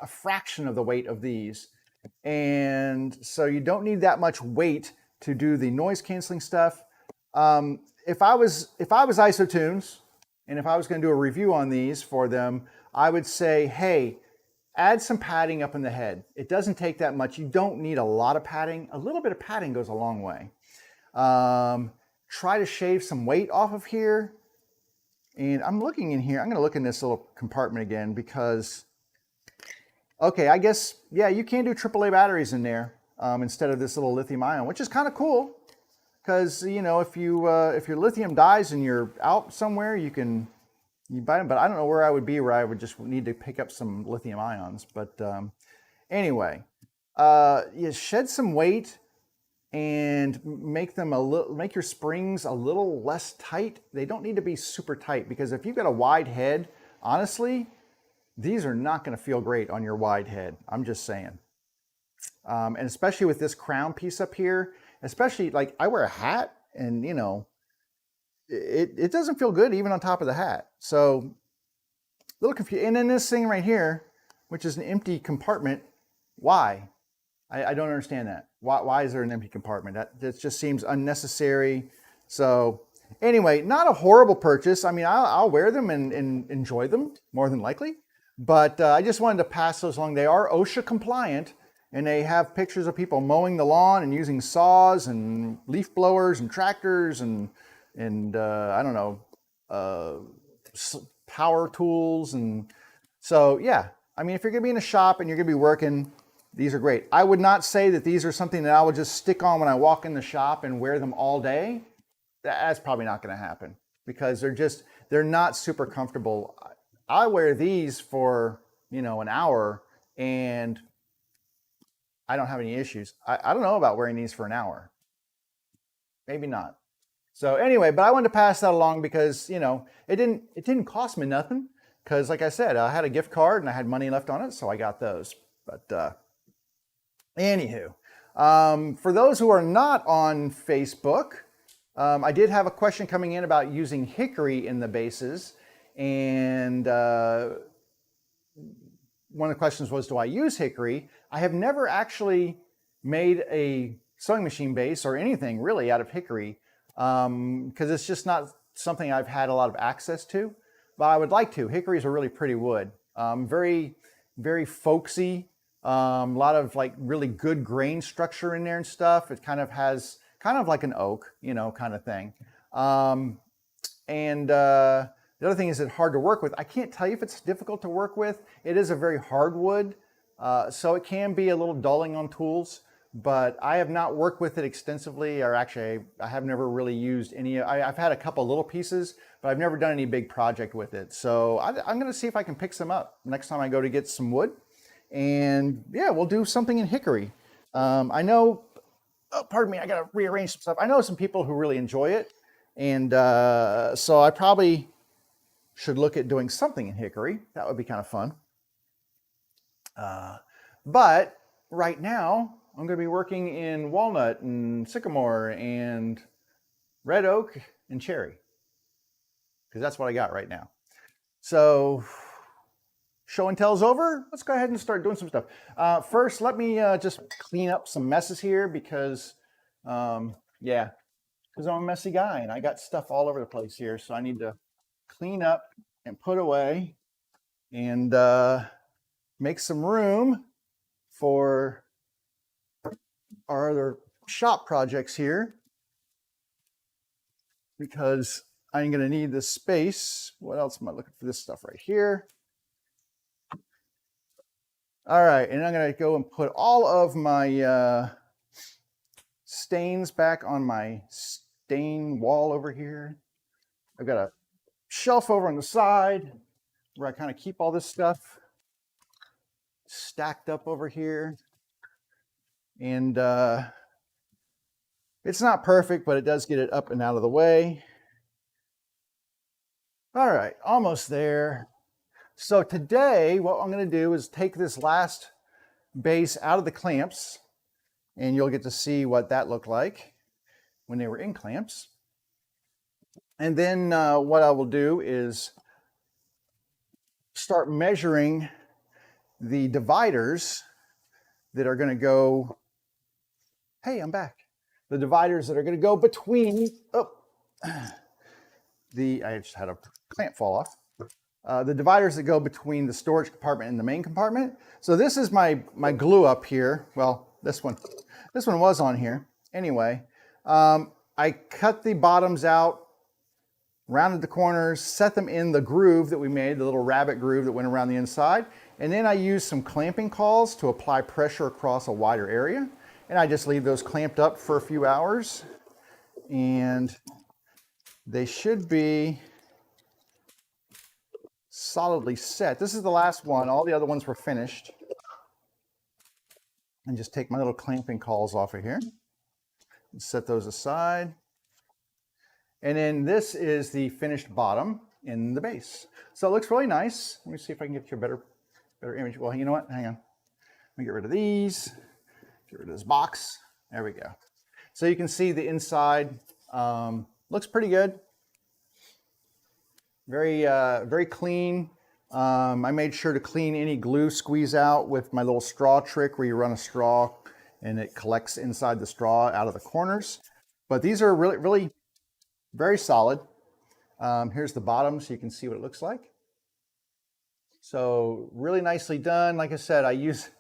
a fraction of the weight of these. And so you don't need that much weight to do the noise canceling stuff. If I was IsoTunes, and if I was going to do a review on these for them, I would say, hey, add some padding up in the head. It doesn't take that much. You don't need a lot of padding. A little bit of padding goes a long way. Try to shave some weight off of here. And I'm looking in here. I'm going to look in this little compartment again because, okay, I guess, yeah, you can do AAA batteries in there instead of this little lithium ion, which is kind of cool. Because, you know, if your lithium dies and you're out somewhere, you buy them. But I don't know where I would be where I would just need to pick up some lithium ions. But anyway, you shed some weight. and make them make your springs a little less tight. They don't need to be super tight, because if you've got a wide head, honestly, these are not going to feel great on your wide head. I'm just saying. And especially with this crown piece up here, especially like I wear a hat, and you know, it doesn't feel good even on top of the hat. So a little confused. And then this thing right here, which is an empty compartment, why? I don't understand that. Why is there an empty compartment? That just seems unnecessary. So anyway, not a horrible purchase. I mean, I'll wear them and enjoy them more than likely. But I just wanted to pass those along. They are OSHA compliant, and they have pictures of people mowing the lawn and using saws and leaf blowers and tractors and I don't know, power tools. And so, yeah, I mean, if you're gonna be in a shop and you're gonna be working, these are great. I would not say that these are something that I would just stick on when I walk in the shop and wear them all day. That's probably not gonna happen, because they're not super comfortable. I wear these for, you know, an hour and I don't have any issues. I don't know about wearing these for an hour. Maybe not. So anyway, but I wanted to pass that along because, you know, it didn't cost me nothing, because like I said, I had a gift card and I had money left on it, so I got those. But anywho, for those who are not on Facebook, I did have a question coming in about using hickory in the bases, and one of the questions was, do I use hickory? I have never actually made a sewing machine base or anything really out of hickory, because it's just not something I've had a lot of access to, but I would like to. Hickory is a really pretty wood, very, very folksy, a lot of like really good grain structure in there and stuff. It kind of has kind of like an oak, you know, kind of thing. The other thing is it's hard to work with. I can't tell you if it's difficult to work with. It is a very hard wood, so it can be a little dulling on tools, but I have not worked with it extensively, or actually I have never really used any. I've had a couple little pieces, but I've never done any big project with it. So I'm gonna see if I can pick some up next time I go to get some wood. And yeah, we'll do something in hickory. I know, oh, pardon me, I gotta rearrange some stuff. I know some people who really enjoy it, and so I probably should look at doing something in hickory. That would be kind of fun. But right now, I'm going to be working in walnut and sycamore and red oak and cherry, because that's what I got right now. So show and tell's over. Let's go ahead and start doing some stuff. First, let me just clean up some messes here, because yeah, because I'm a messy guy and I got stuff all over the place here. So I need to clean up and put away and make some room for our other shop projects here, because I'm going to need this space. What else am I looking for? This stuff right here. All right, and I'm going to go and put all of my stains back on my stain wall over here. I've got a shelf over on the side where I kind of keep all this stuff stacked up over here. And it's not perfect, but it does get it up and out of the way. All right, almost there. So today, what I'm going to do is take this last base out of the clamps, and you'll get to see what that looked like when they were in clamps. And then what I will do is start measuring the dividers that are going to go, hey, I'm back. The dividers that are going to go between, I just had a clamp fall off. The dividers that go between the storage compartment and the main compartment. So this is my glue up here. Well, this one was on here. Anyway, I cut the bottoms out, rounded the corners, set them in the groove that we made, the little rabbit groove that went around the inside. And then I used some clamping cauls to apply pressure across a wider area. And I just leave those clamped up for a few hours. And they should be solidly set. This is the last one. All the other ones were finished. And just take my little clamping cauls off of here. Set those aside. And then this is the finished bottom in the base. So it looks really nice. Let me see if I can get you a better image. Well, you know what? Hang on. Let me get rid of these. Get rid of this box. There we go. So you can see the inside looks pretty good. Very clean. I made sure to clean any glue squeeze out with my little straw trick where you run a straw and it collects inside the straw out of the corners. But these are really very solid. Here's the bottom so you can see what it looks like. So really nicely done. Like I said, I use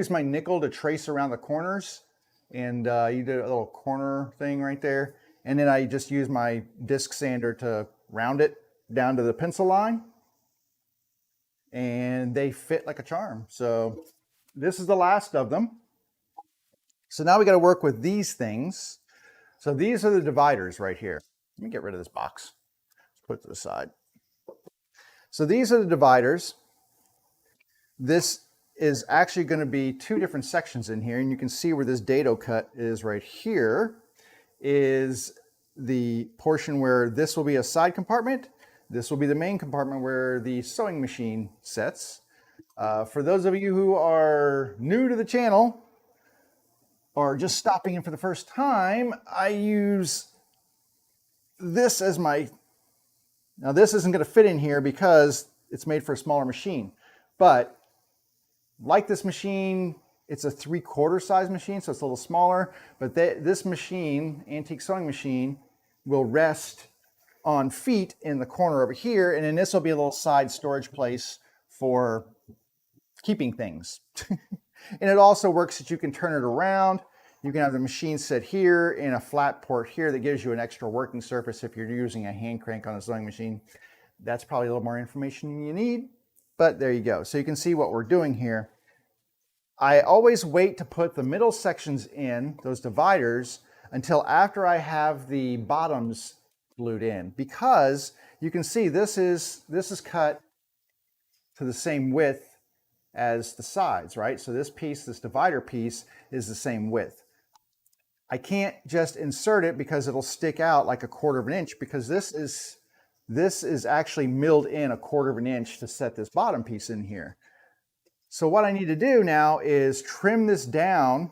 my nickel to trace around the corners, and you did a little corner thing right there. And then I just use my disc sander to round it down to the pencil line, and they fit like a charm. So this is the last of them. So now we got to work with these things. So these are the dividers right here. Let me get rid of this box. Let's put it to the side. So these are the dividers. This is actually going to be two different sections in here, and you can see where this dado cut is right here is the portion where this will be a side compartment. This will be the main compartment where the sewing machine sits. For those of you who are new to the channel or just stopping in for the first time, I use this as my, now this isn't going to fit in here because it's made for a smaller machine, but like this machine, it's a 3/4 size machine, so it's a little smaller, but this machine, antique sewing machine, will rest on feet in the corner over here, and then this will be a little side storage place for keeping things. And it also works that you can turn it around. You can have the machine sit here in a flat port here that gives you an extra working surface if you're using a hand crank on a sewing machine. That's probably a little more information than you need, but there you go. So you can see what we're doing here. I always wait to put the middle sections in, those dividers, until after I have the bottoms glued in, because you can see this is cut to the same width as the sides, right? So this piece, this divider piece, is the same width. I can't just insert it because it'll stick out like 1/4 inch, because this is actually milled in 1/4 inch to set this bottom piece in here. So what I need to do now is trim this down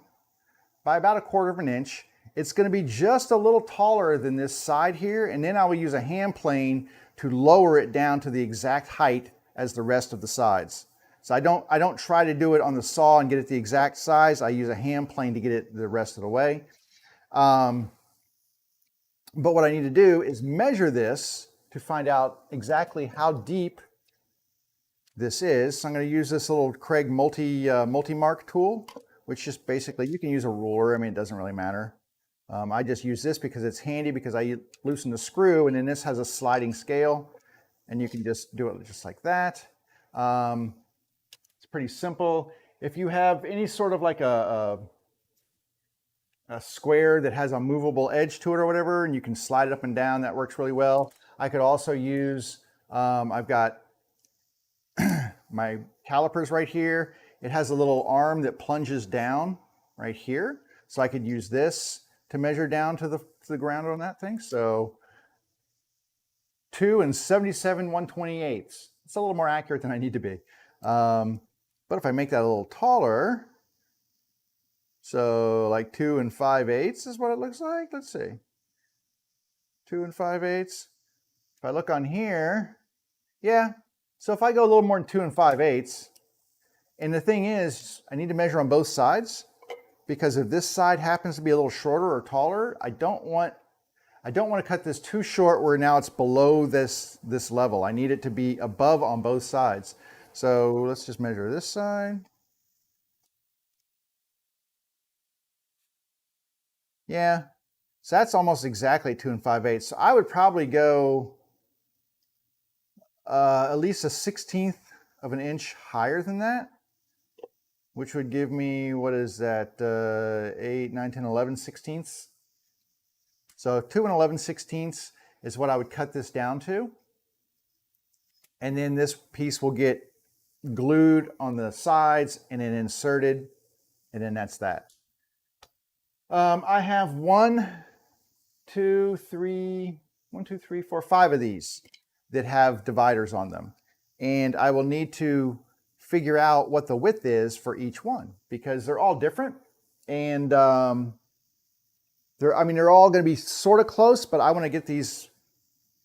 by about 1/4 inch. It's going to be just a little taller than this side here, and then I will use a hand plane to lower it down to the exact height as the rest of the sides. So I don't try to do it on the saw and get it the exact size. I use a hand plane to get it the rest of the way. But what I need to do is measure this to find out exactly how deep this is. So I'm going to use this little Craig multi-mark tool, which just basically, you can use a ruler. I mean, it doesn't really matter. I just use this because it's handy, because I loosen the screw, and then this has a sliding scale, and you can just do it just like that. It's pretty simple. If you have any sort of like a square that has a movable edge to it or whatever, and you can slide it up and down, that works really well. I could also use, I've got my calipers right here. It has a little arm that plunges down right here. So I could use this to measure down to the ground on that thing. So 2 77 1/28. It's a little more accurate than I need to be. But if I make that a little taller, so like 2 5/8 is what it looks like. Let's see. 2 5/8. If I look on here, yeah. So if I go a little more than 2 5/8, and the thing is, I need to measure on both sides, because if this side happens to be a little shorter or taller, I don't want to cut this too short where now it's below this level. I need it to be above on both sides. So let's just measure this side. Yeah, so that's almost exactly 2 5/8. So I would probably go at least a 1/16 of an inch higher than that, which would give me, what is that, 8, 9, 10, 11 16ths. So 2 11 16ths is what I would cut this down to. And then this piece will get glued on the sides and then inserted, and then that's that. I have 5 of these that have dividers on them. And I will need to figure out what the width is for each one because they're all different. And they're all going to be sort of close, but I want to get these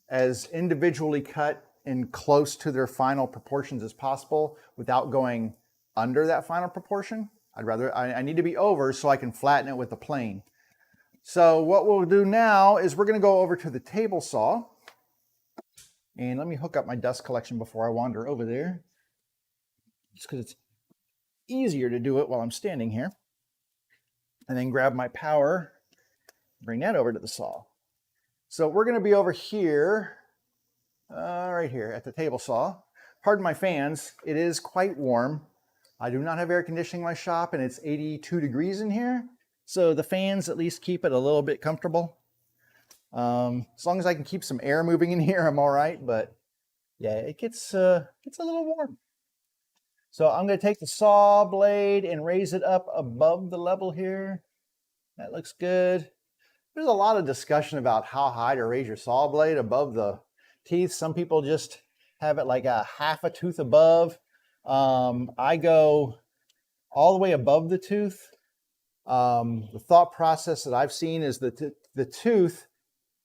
as individually cut and close to their final proportions as possible without going under that final proportion. I need to be over so I can flatten it with the plane. So what we'll do now is we're going to go over to the table saw. And let me hook up my dust collection before I wander over there. Just because it's easier to do it while I'm standing here. And then grab my power, bring that over to the saw. So we're going to be over here, right here at the table saw. Pardon my fans, it is quite warm. I do not have air conditioning in my shop and it's 82 degrees in here. So the fans at least keep it a little bit comfortable. As long as I can keep some air moving in here, I'm all right. But yeah, it gets a little warm. So I'm going to take the saw blade and raise it up above the level here. That looks good. There's a lot of discussion about how high to raise your saw blade above the teeth. Some people just have it like a half a tooth above. I go all the way above the tooth. The thought process that I've seen is that the tooth,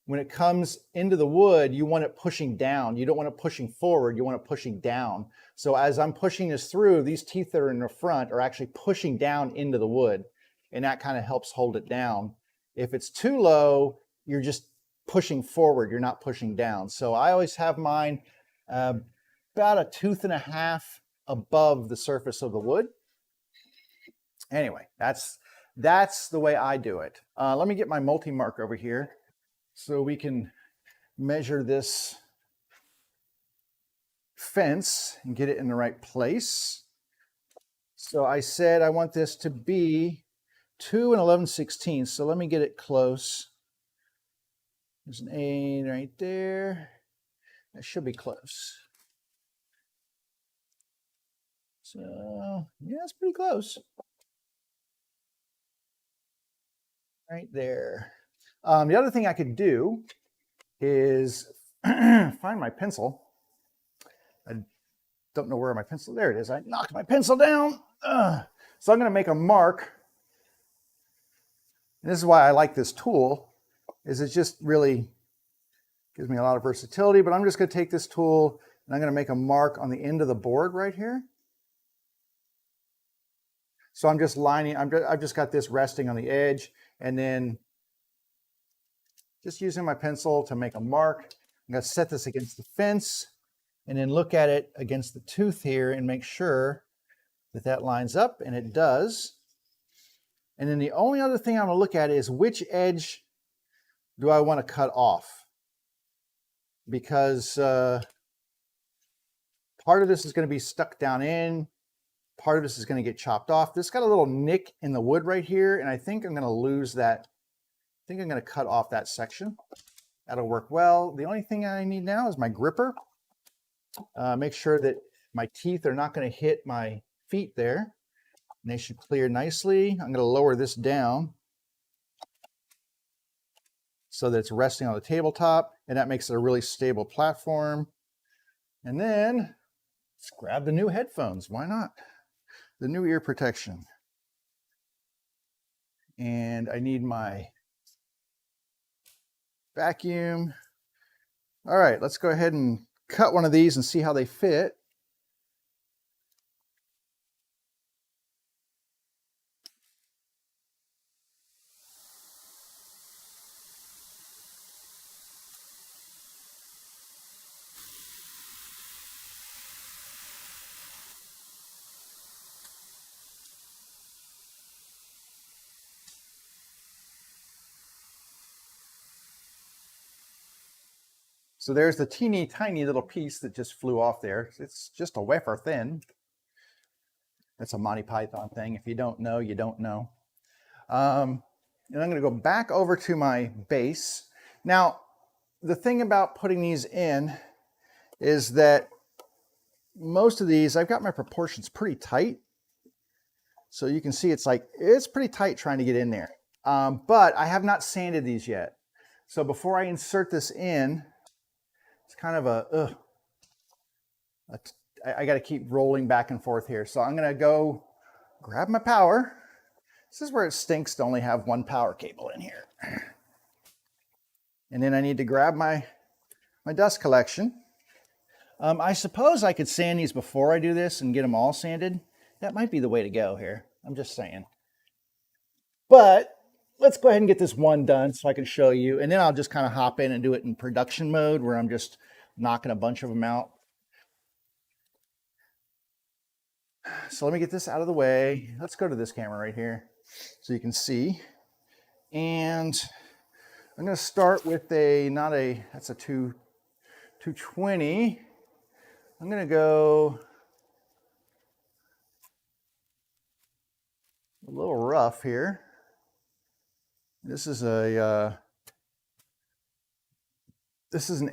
when it comes into the wood, you want it pushing down. You don't want it pushing forward. You want it pushing down. So as I'm pushing this through, these teeth that are in the front are actually pushing down into the wood, and that kind of helps hold it down. If it's too low, you're just pushing forward. You're not pushing down. So I always have mine about a tooth and a half above the surface of the wood. Anyway, that's the way I do it. Let me get my multi-mark over here so we can measure this fence and get it in the right place. So I said I want this to be 2 11/16. So let me get it close. There's an A right there. That should be close. So yeah, it's pretty close. Right there. The other thing I could do is find my pencil. I don't know where my pencil, there it is. I knocked my pencil down. So I'm going to make a mark. And this is why I like this tool, is it just really gives me a lot of versatility, but I'm just going to take this tool and I'm going to make a mark on the end of the board right here. So I'm just lining, I've just got this resting on the edge, and then just using my pencil to make a mark. I'm going to set this against the fence and then look at it against the tooth here and make sure that that lines up, and it does. And then the only other thing I'm going to look at is which edge do I want to cut off? Because part of this is going to be stuck down in, part of this is going to get chopped off. This got a little nick in the wood right here, and I think I'm going to lose that. I think I'm going to cut off that section. That'll work well. The only thing I need now is my gripper. Make sure that my teeth are not going to hit my feet there. And they should clear nicely. I'm going to lower this down so that it's resting on the tabletop, and that makes it a really stable platform. And then let's grab the new headphones. Why not? The new ear protection. And I need my vacuum. All right, let's go ahead and cut one of these and see how they fit. So there's the teeny tiny little piece that just flew off there. It's just a wafer thin. That's a Monty Python thing. If you don't know, you don't know. And I'm going to go back over to my base. Now, the thing about putting these in is that most of these, I've got my proportions pretty tight. So you can see it's pretty tight trying to get in there. but I have not sanded these yet. So before I insert this in, it's kind of I got to keep rolling back and forth here. So I'm going to go grab my power. This is where it stinks to only have one power cable in here. And then I need to grab my dust collection. I suppose I could sand these before I do this and get them all sanded. That might be the way to go here. I'm just saying. But let's go ahead and get this one done so I can show you. And then I'll just kind of hop in and do it in production mode where I'm just knocking a bunch of them out. So let me get this out of the way. Let's go to this camera right here so you can see. And I'm going to start with that's a 220. I'm going to go a little rough here. This is an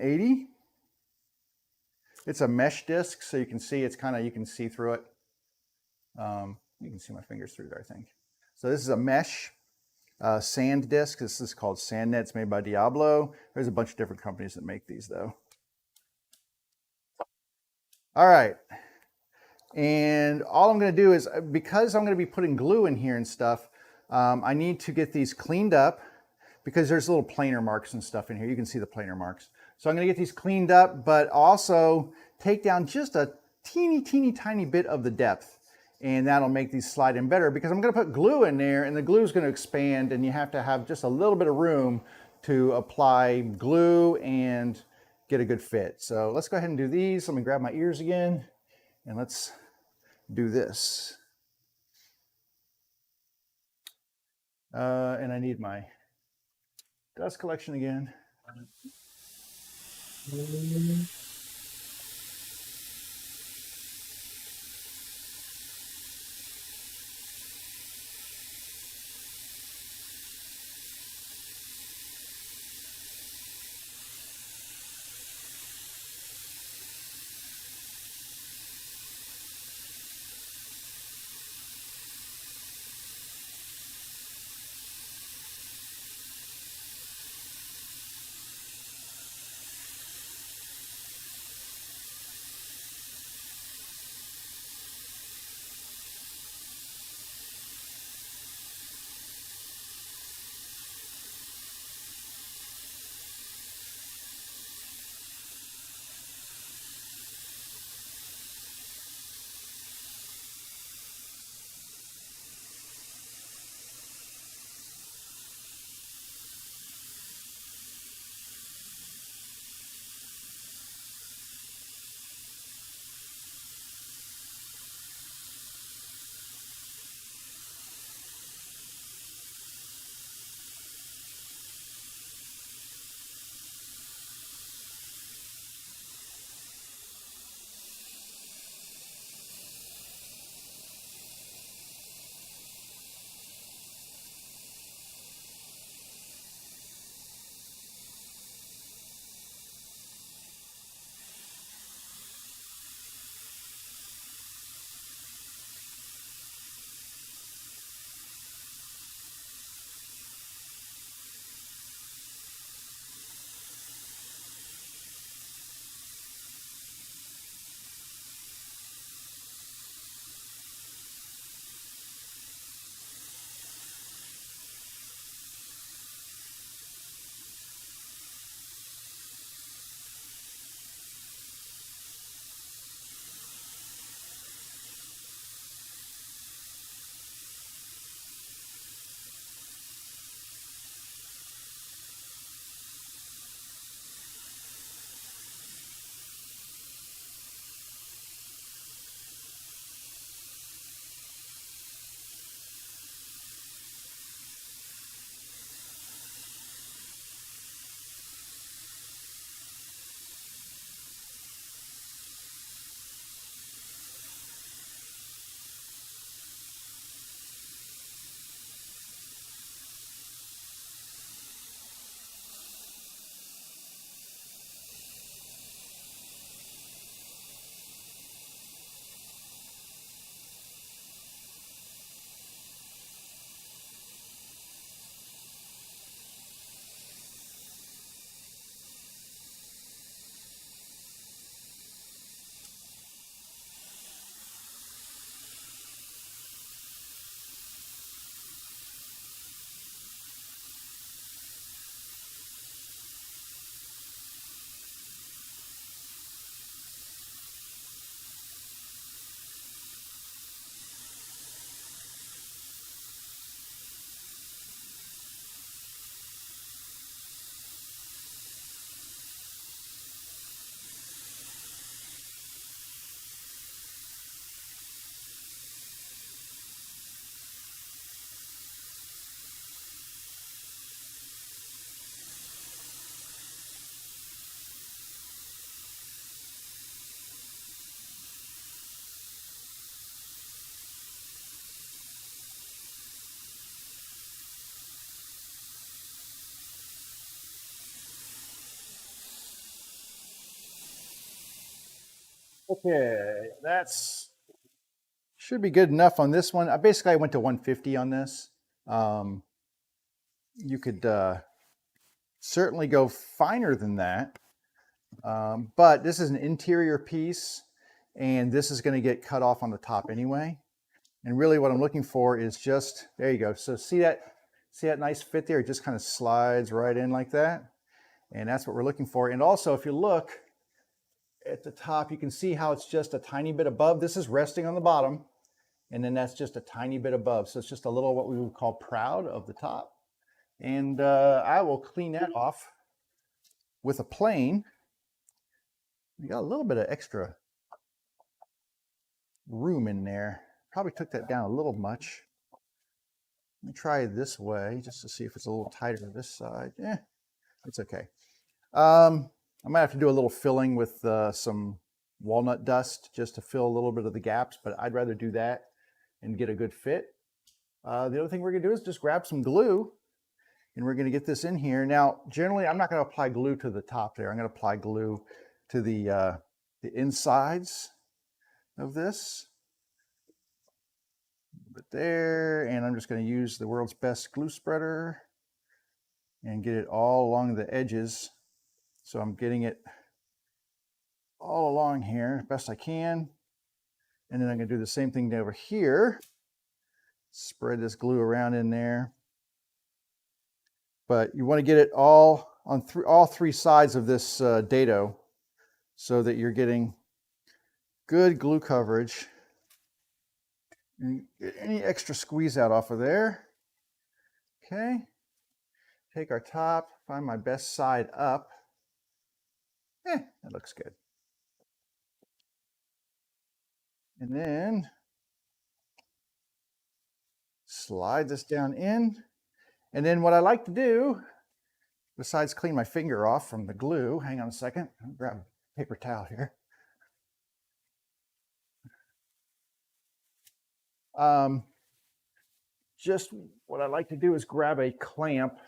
80. It's a mesh disc, so you can see it's you can see through it. You can see my fingers through there, I think. So this is a mesh sand disc. This is called Sand Nets, made by Diablo. There's a bunch of different companies that make these though. All right. And all I'm going to do is, because I'm going to be putting glue in here and stuff, I need to get these cleaned up because there's little planer marks and stuff in here. You can see the planer marks. So I'm going to get these cleaned up, but also take down just a teeny tiny bit of the depth. And that'll make these slide in better because I'm going to put glue in there and the glue is going to expand and you have to have just a little bit of room to apply glue and get a good fit. So let's go ahead and do these. Let me grab my ears again and let's do this. And I need my dust collection again. Okay, that's should be good enough on this one. I went to 150 on this. You could certainly go finer than that, but this is an interior piece, and this is going to get cut off on the top anyway. And really what I'm looking for is just, there you go. So see that nice fit there? It just kind of slides right in like that. And that's what we're looking for. And also, if you look at the top, you can see how it's just a tiny bit above. This is resting on the bottom, and then that's just a tiny bit above. So it's just a little what we would call proud of the top. And I will clean that off with a plane. We got a little bit of extra room in there. Probably took that down a little much. Let me try it this way just to see if it's a little tighter this side. It's okay. I might have to do a little filling with some walnut dust just to fill a little bit of the gaps, but I'd rather do that and get a good fit. The other thing we're gonna do is just grab some glue, and we're gonna get this in here. Now, generally, I'm not gonna apply glue to the top there. I'm gonna apply glue to the insides of this. But there, and I'm just going to use the world's best glue spreader and get it all along the edges. So I'm getting it all along here best I can. And then I'm going to do the same thing over here. Spread this glue around in there. But you want to get it all on all three sides of this dado so that you're getting good glue coverage. And get any extra squeeze out off of there. Okay. Take our top, find my best side up. That looks good. And then slide this down in. And then what I like to do, besides clean my finger off from the glue, hang on a second, I'll grab a paper towel here. Just what I like to do is grab a clamp.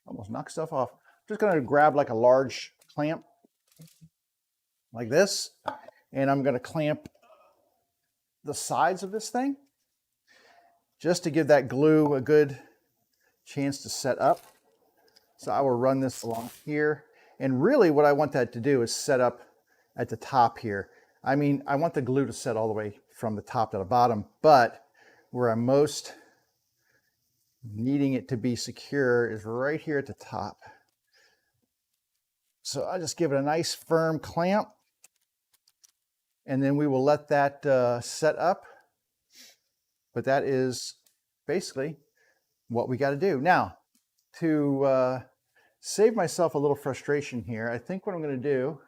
Almost knocked stuff off. Just gonna grab like a large clamp like this, and I'm gonna clamp the sides of this thing just to give that glue a good chance to set up. So I will run this along here, and really what I want that to do is set up at the top here. I mean, I want the glue to set all the way from the top to the bottom, but where I'm most needing it to be secure is right here at the top. So I just give it a nice firm clamp, and then we will let that set up. But that is basically what we got to do. Now, to save myself a little frustration here, I think what I'm going to do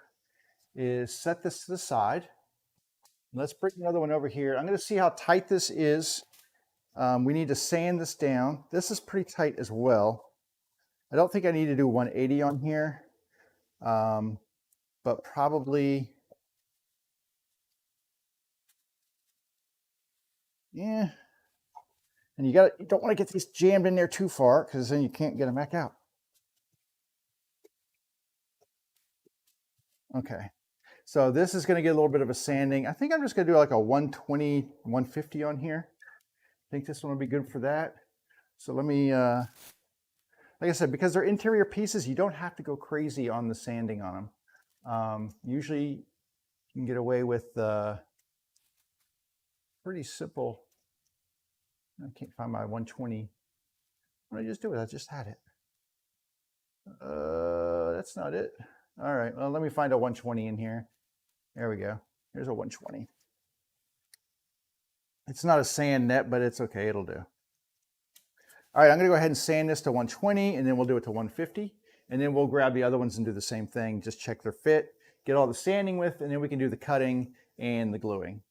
is set this to the side. Let's bring another one over here. I'm going to see how tight this is. We need to sand this down. This is pretty tight as well. I don't think I need to do 180 on here, but probably, yeah. And you don't want to get these jammed in there too far, because then you can't get them back out. Okay. So this is going to get a little bit of a sanding. I think I'm just going to do like a 120, 150 on here. I think this one will be good for that. So let me, like I said, because they're interior pieces, you don't have to go crazy on the sanding on them. Usually you can get away with pretty simple. I can't find my 120. What did I just do with it? I just had it. That's not it. All right, well, let me find a 120 in here. There we go. Here's a 120. It's not a sand net, but it's okay, it'll do. All right, I'm gonna go ahead and sand this to 120, and then we'll do it to 150, and then we'll grab the other ones and do the same thing, just check their fit, get all the sanding with, and then we can do the cutting and the gluing.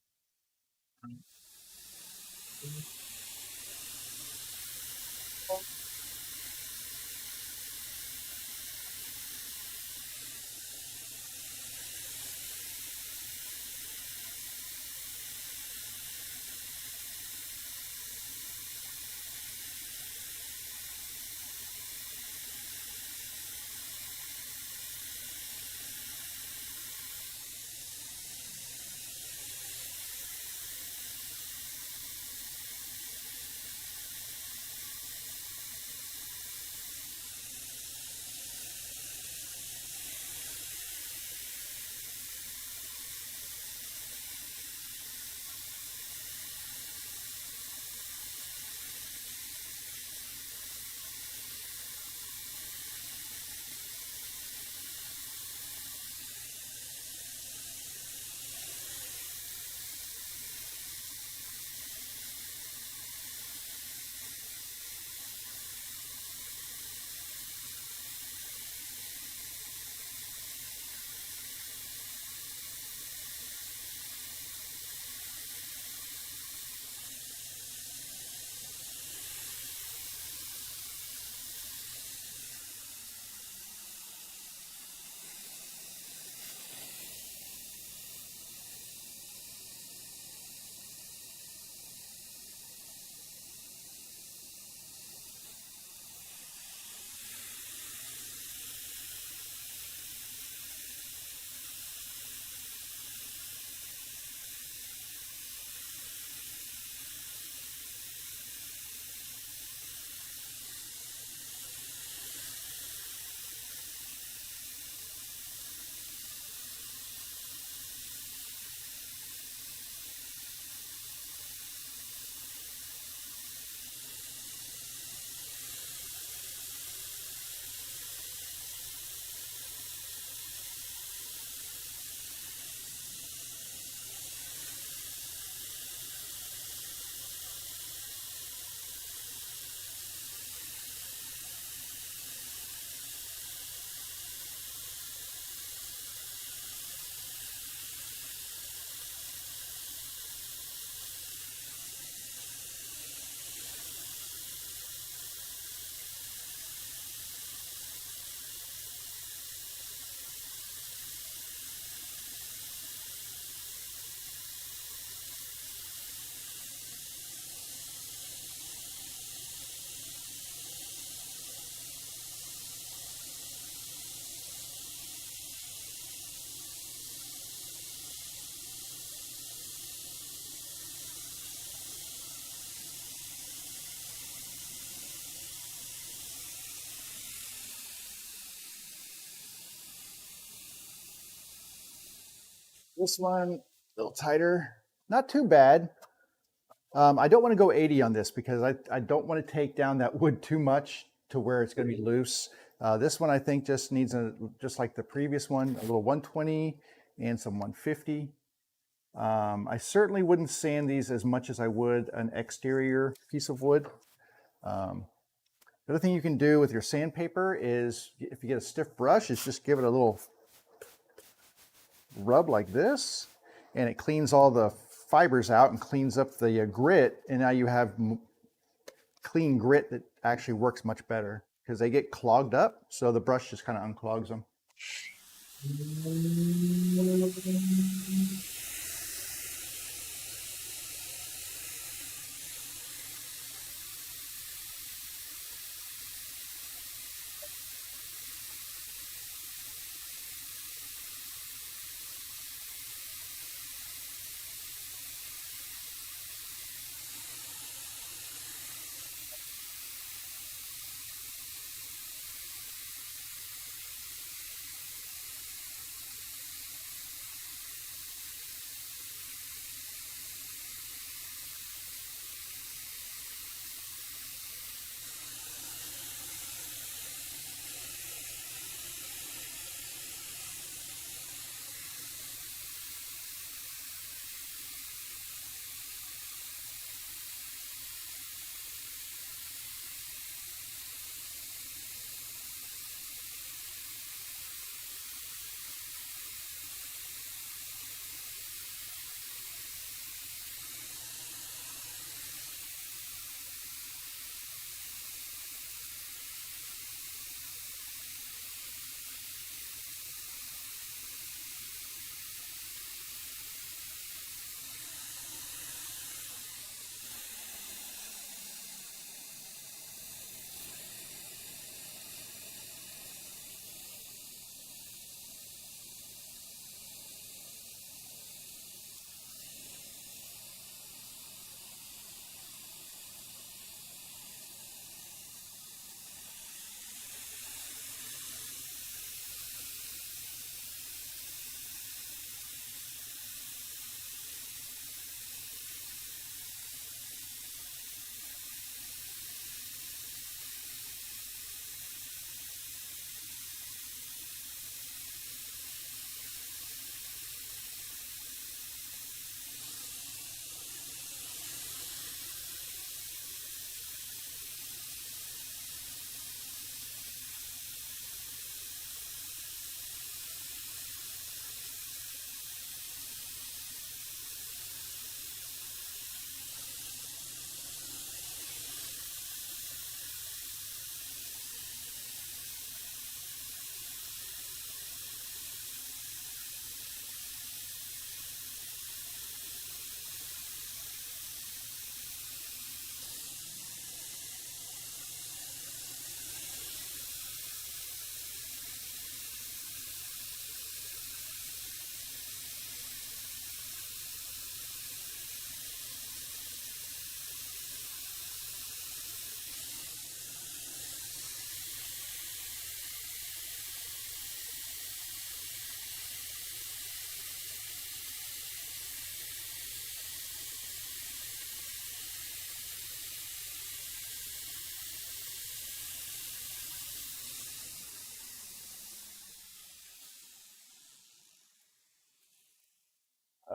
This one, a little tighter. Not too bad. I don't want to go 80 on this because I don't want to take down that wood too much to where it's going to be loose. This one I think just needs, just like the previous one, a little 120 and some 150. I certainly wouldn't sand these as much as I would an exterior piece of wood. The other thing you can do with your sandpaper is, if you get a stiff brush, is just give it a little rub like this, and it cleans all the fibers out and cleans up the grit, and now you have clean grit that actually works much better because they get clogged up, so the brush just kind of unclogs them.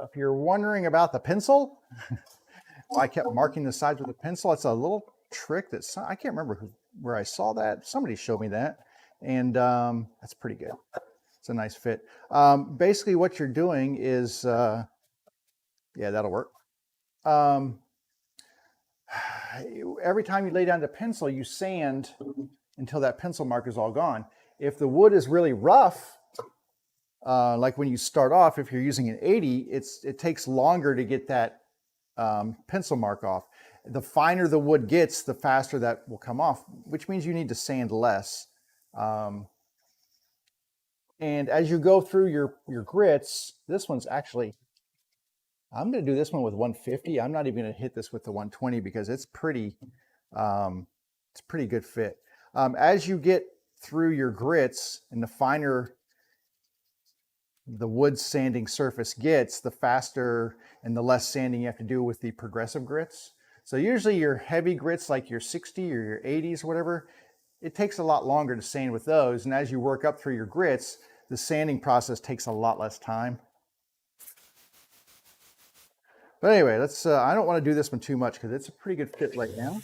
If you're wondering about the pencil, I kept marking the sides with a pencil. It's a little trick that I can't remember where I saw that. Somebody showed me that, and that's pretty good. It's a nice fit. Basically, what you're doing is, yeah, that'll work. Every time you lay down the pencil, you sand until that pencil mark is all gone. If the wood is really rough, like when you start off, if you're using an 80, it takes longer to get that pencil mark off. The finer the wood gets, the faster that will come off, which means you need to sand less. And as you go through your grits, this one's actually, I'm going to do this one with 150. I'm not even going to hit this with the 120 because it's pretty good fit. As you get through your grits and the finer the wood sanding surface gets, the faster and the less sanding you have to do with the progressive grits. So usually your heavy grits, like your 60 or your 80s or whatever, it takes a lot longer to sand with those. And as you work up through your grits, the sanding process takes a lot less time. But anyway, let's, I don't want to do this one too much because it's a pretty good fit right now.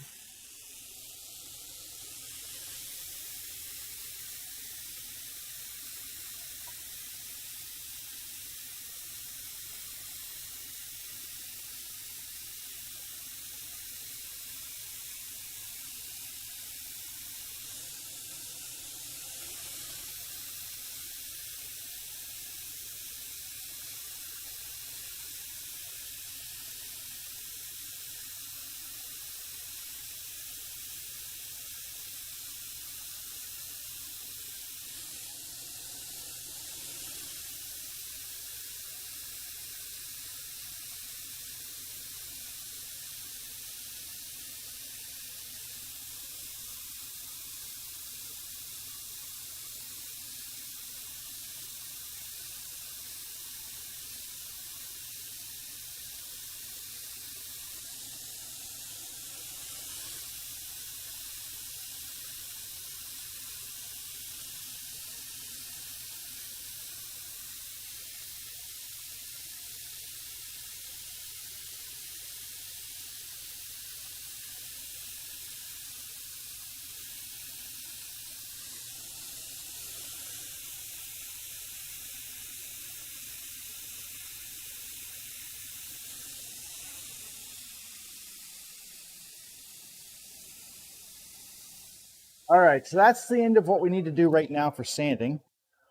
All right, so that's the end of what we need to do right now for sanding,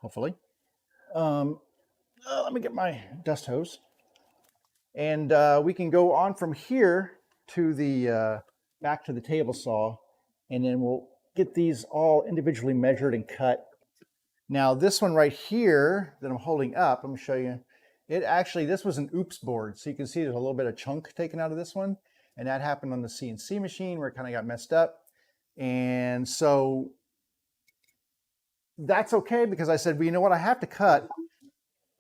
hopefully. Let me get my dust hose. And we can go on from here to the back to the table saw, and then we'll get these all individually measured and cut. Now this one right here that I'm holding up, let me show you. It actually, this was an oops board. So you can see there's a little bit of chunk taken out of this one. And that happened on the CNC machine where it kind of got messed up. And so that's okay because I said, well, you know what? I have to cut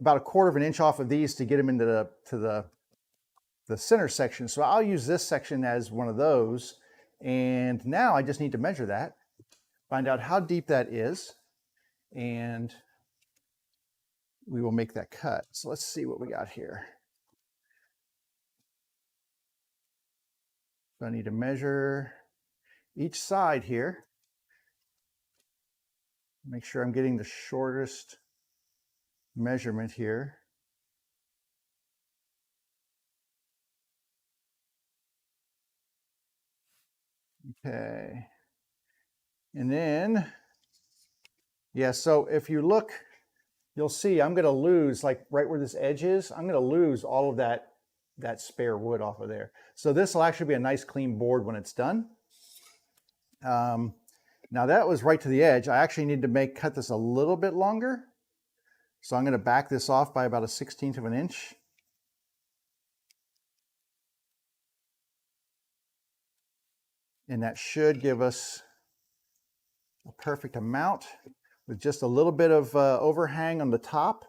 about 1/4 of an inch off of these to get them into the center section. So I'll use this section as one of those. And now I just need to measure that, find out how deep that is, and we will make that cut. So let's see what we got here. So I need to measure each side here. Make sure I'm getting the shortest measurement here. Okay. And then, yeah, so if you look, you'll see I'm going to lose, like right where this edge is, I'm going to lose all of that spare wood off of there. So this will actually be a nice clean board when it's done. Now that was right to the edge. I actually need to cut this a little bit longer. So I'm going to back this off by about 1/16 of an inch. And that should give us a perfect amount with just a little bit of overhang on the top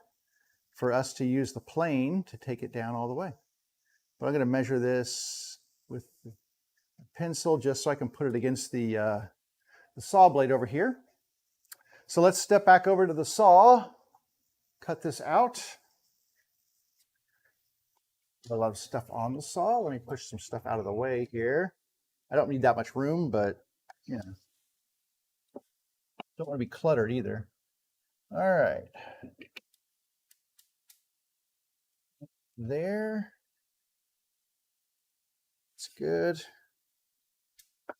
for us to use the plane to take it down all the way. But I'm going to measure this with a pencil just so I can put it against the saw blade over here. So let's step back over to the saw, cut this out. A lot of stuff on the saw. Let me push some stuff out of the way here. I don't need that much room, but you know, don't want to be cluttered either. All right. There. It's good. Let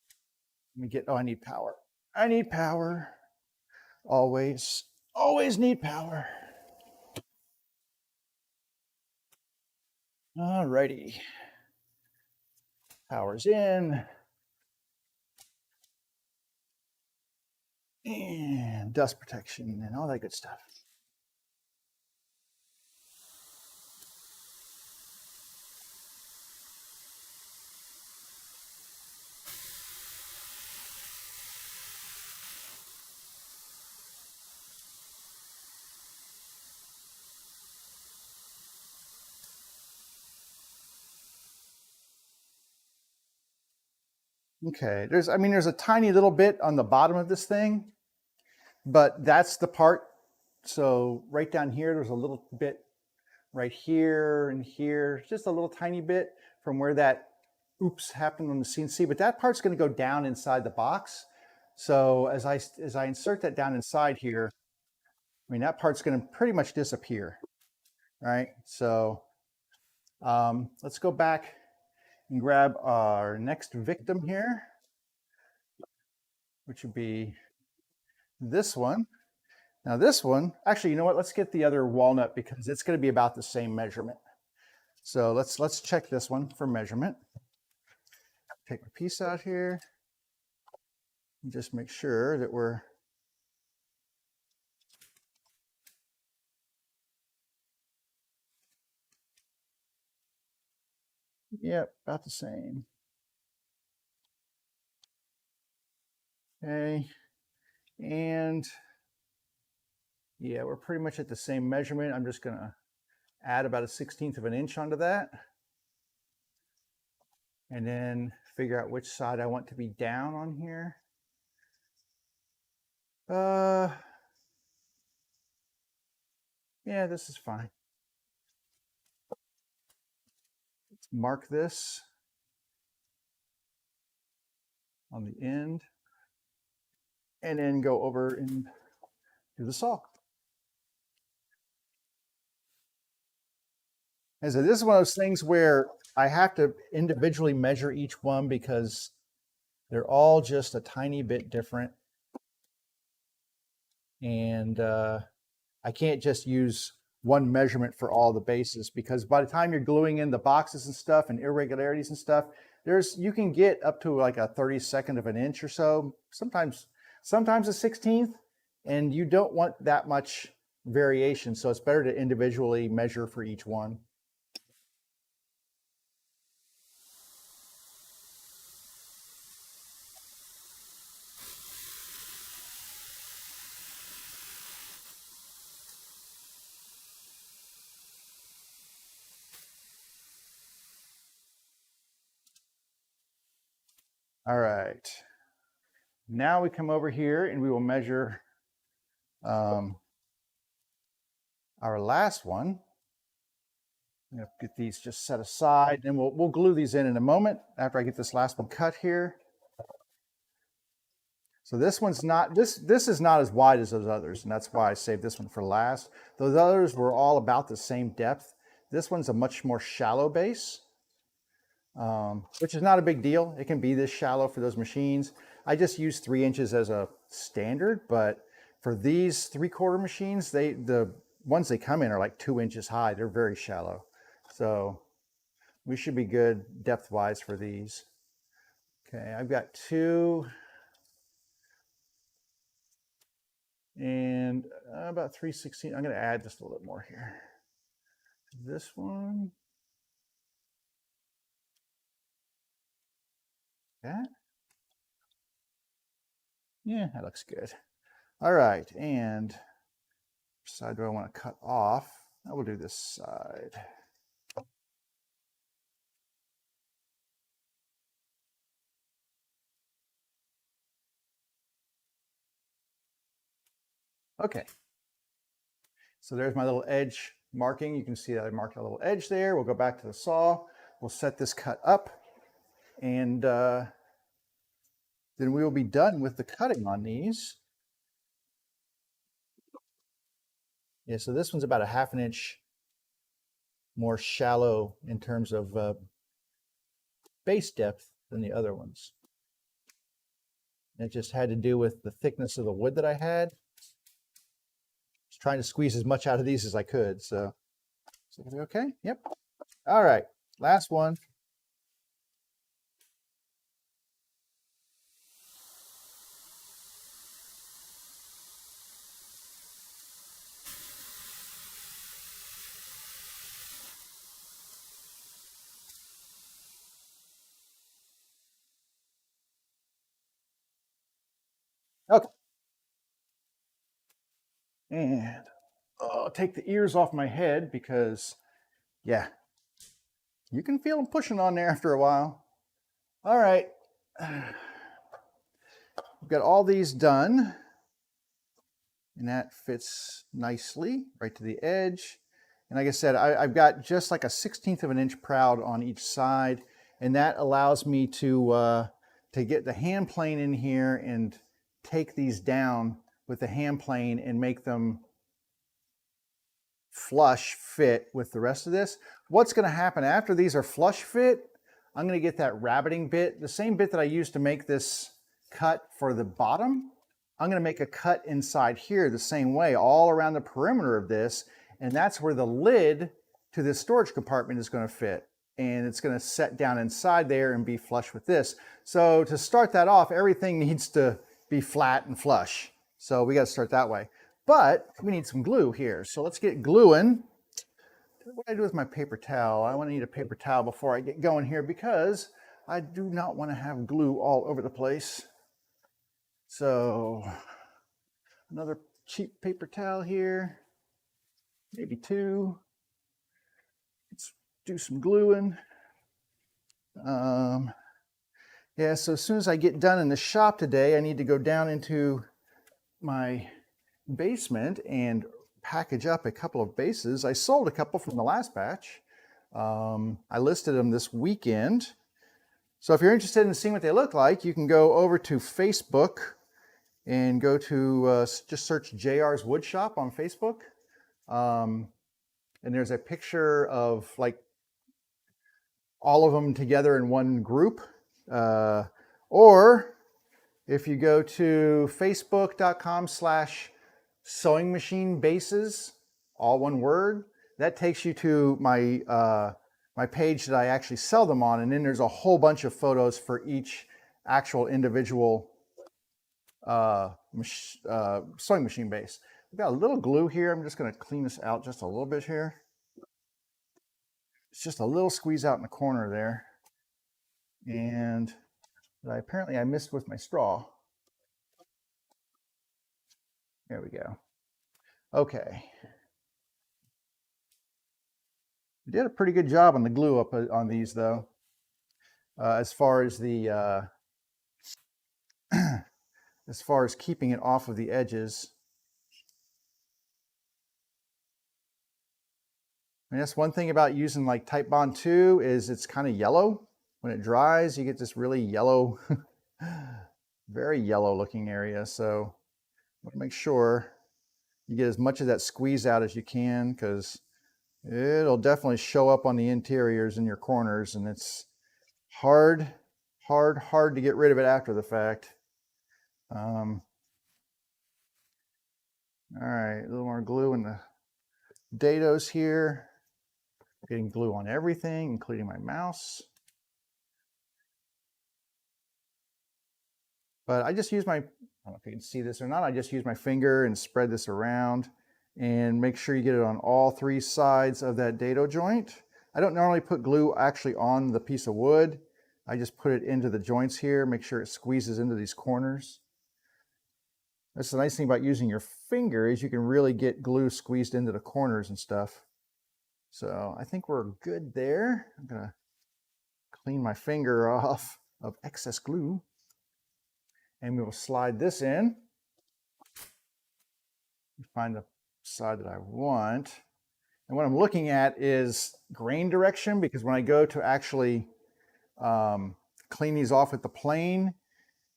me get, oh, I need power. I need power. Always need power. All righty. Power's in. And dust protection and all that good stuff. Okay, there's a tiny little bit on the bottom of this thing, but that's the part. So right down here, there's a little bit right here and here, just a little tiny bit from where that oops happened on the CNC, but that part's going to go down inside the box. So as I insert that down inside here, I mean, that part's going to pretty much disappear, right? So let's go back and grab our next victim here, which would be this one. Now this one, actually, you know what? Let's get the other walnut because it's going to be about the same measurement. So let's check this one for measurement. Take my piece out here and just make sure that we're yep, about the same. Okay, and yeah, we're pretty much at the same measurement. I'm just gonna add about a 1/16 of an inch onto that, and then figure out which side I want to be down on here. Yeah, this is fine. Let's mark this on the end, and then go over and do the saw. And so this is one of those things where I have to individually measure each one because they're all just a tiny bit different. And I can't just use one measurement for all the bases because by the time you're gluing in the boxes and stuff and irregularities and stuff, you can get up to like a 32nd of an inch or so, sometimes a 1/16th, and you don't want that much variation. So it's better to individually measure for each one. All right. Now we come over here and we will measure our last one. I'm gonna get these just set aside, and we'll glue these in a moment after I get this last one cut here. So this one's not this is not as wide as those others, and that's why I saved this one for last. Those others were all about the same depth. This one's a much more shallow base, which is not a big deal. It can be this shallow for those machines. I just use 3 inches as a standard, but for these 3/4 machines, the ones they come in are like 2 inches high. They're very shallow. So we should be good depth-wise for these. Okay, I've got 2 and about 3/16. I'm going to add just a little bit more here. This one. That. Yeah, that looks good. All right, and which side do I want to cut off? I will do this side. Okay, so there's my little edge marking. You can see that I marked a little edge there. We'll go back to the saw. We'll set this cut up, and then we will be done with the cutting on these. Yeah, so this one's about a 1/2 inch more shallow in terms of base depth than the other ones. And it just had to do with the thickness of the wood that I had. I was trying to squeeze as much out of these as I could. So okay, yep. All right, last one. Okay. And I'll take the ears off my head because, yeah, you can feel them pushing on there after a while. All right, We've got all these done, and that fits nicely right to the edge. And like I said, I've got just like a 1/16 of an inch proud on each side, and that allows me to get the hand plane in here and take these down with the hand plane and make them flush fit with the rest of this. What's going to happen after these are flush fit, I'm going to get that rabbiting bit, the same bit that I used to make this cut for the bottom. I'm going to make a cut inside here the same way all around the perimeter of this, and that's where the lid to this storage compartment is going to fit, and it's going to set down inside there and be flush with this. So to start that off, everything needs to be flat and flush. So we got to start that way. But we need some glue here. So let's get gluing. What do I do with my paper towel? I want to need a paper towel before I get going here because I do not want to have glue all over the place. So another cheap paper towel here, maybe two. Let's do some gluing. Yeah, so as soon as I get done in the shop today, I need to go down into my basement and package up a couple of bases. I sold a couple from the last batch. I listed them this weekend. So if you're interested in seeing what they look like, you can go over to Facebook and go to just search JR's Wood Shop on Facebook. And there's a picture of like all of them together in one group. Or if you go to facebook.com/sewing machine bases, all one word, that takes you to my my page that I actually sell them on, and then there's a whole bunch of photos for each actual individual sewing machine base. We've got a little glue here. I'm just going to clean this out just a little bit here. It's just a little squeeze out in the corner there, and apparently I missed with my straw. There we go. Okay. We did a pretty good job on the glue up on these though. As far as the as far as keeping it off of the edges. I mean, that's one thing about using like Type Bond 2 is it's kind of yellow. When it dries, you get this really yellow, very yellow looking area. So make sure you get as much of that squeeze out as you can, because it'll definitely show up on the interiors and your corners, and it's hard to get rid of it after the fact. All right, a little more glue in the dados here. Getting glue on everything, including my mouse. But I just use my, I don't know if you can see this or not, I just use my finger and spread this around and make sure you get it on all three sides of that dado joint. I don't normally put glue actually on the piece of wood. I just put it into the joints here, make sure it squeezes into these corners. That's the nice thing about using your finger, is you can really get glue squeezed into the corners and stuff. So I think we're good there. I'm gonna clean my finger off of excess glue, and we will slide this in. Find the side that I want. And what I'm looking at is grain direction, because when I go to actually clean these off with the plane,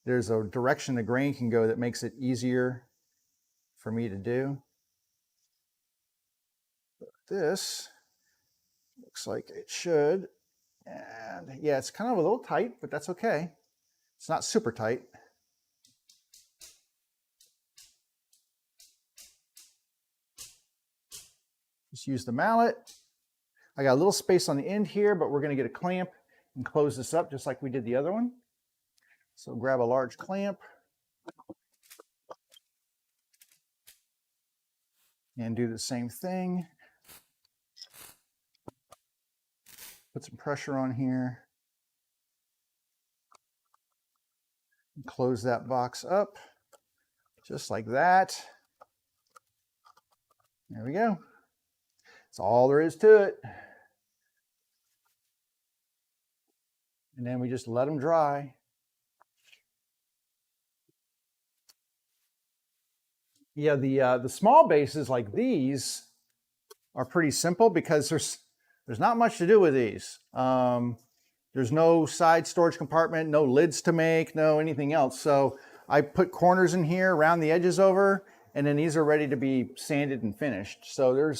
there's a direction the grain can go that makes it easier for me to do. But this looks like it should. And yeah, it's kind of a little tight, but that's okay. It's not super tight. Just use the mallet. I got a little space on the end here, but we're going to get a clamp and close this up just like we did the other one. So grab a large clamp and do the same thing. Put some pressure on here. And close that box up just like that. There we go. That's all there is to it. And then we just let them dry. Yeah, the small bases like these are pretty simple because there's not much to do with these. There's no side storage compartment, no lids to make, no anything else. So I put corners in here, round the edges over, and then these are ready to be sanded and finished. So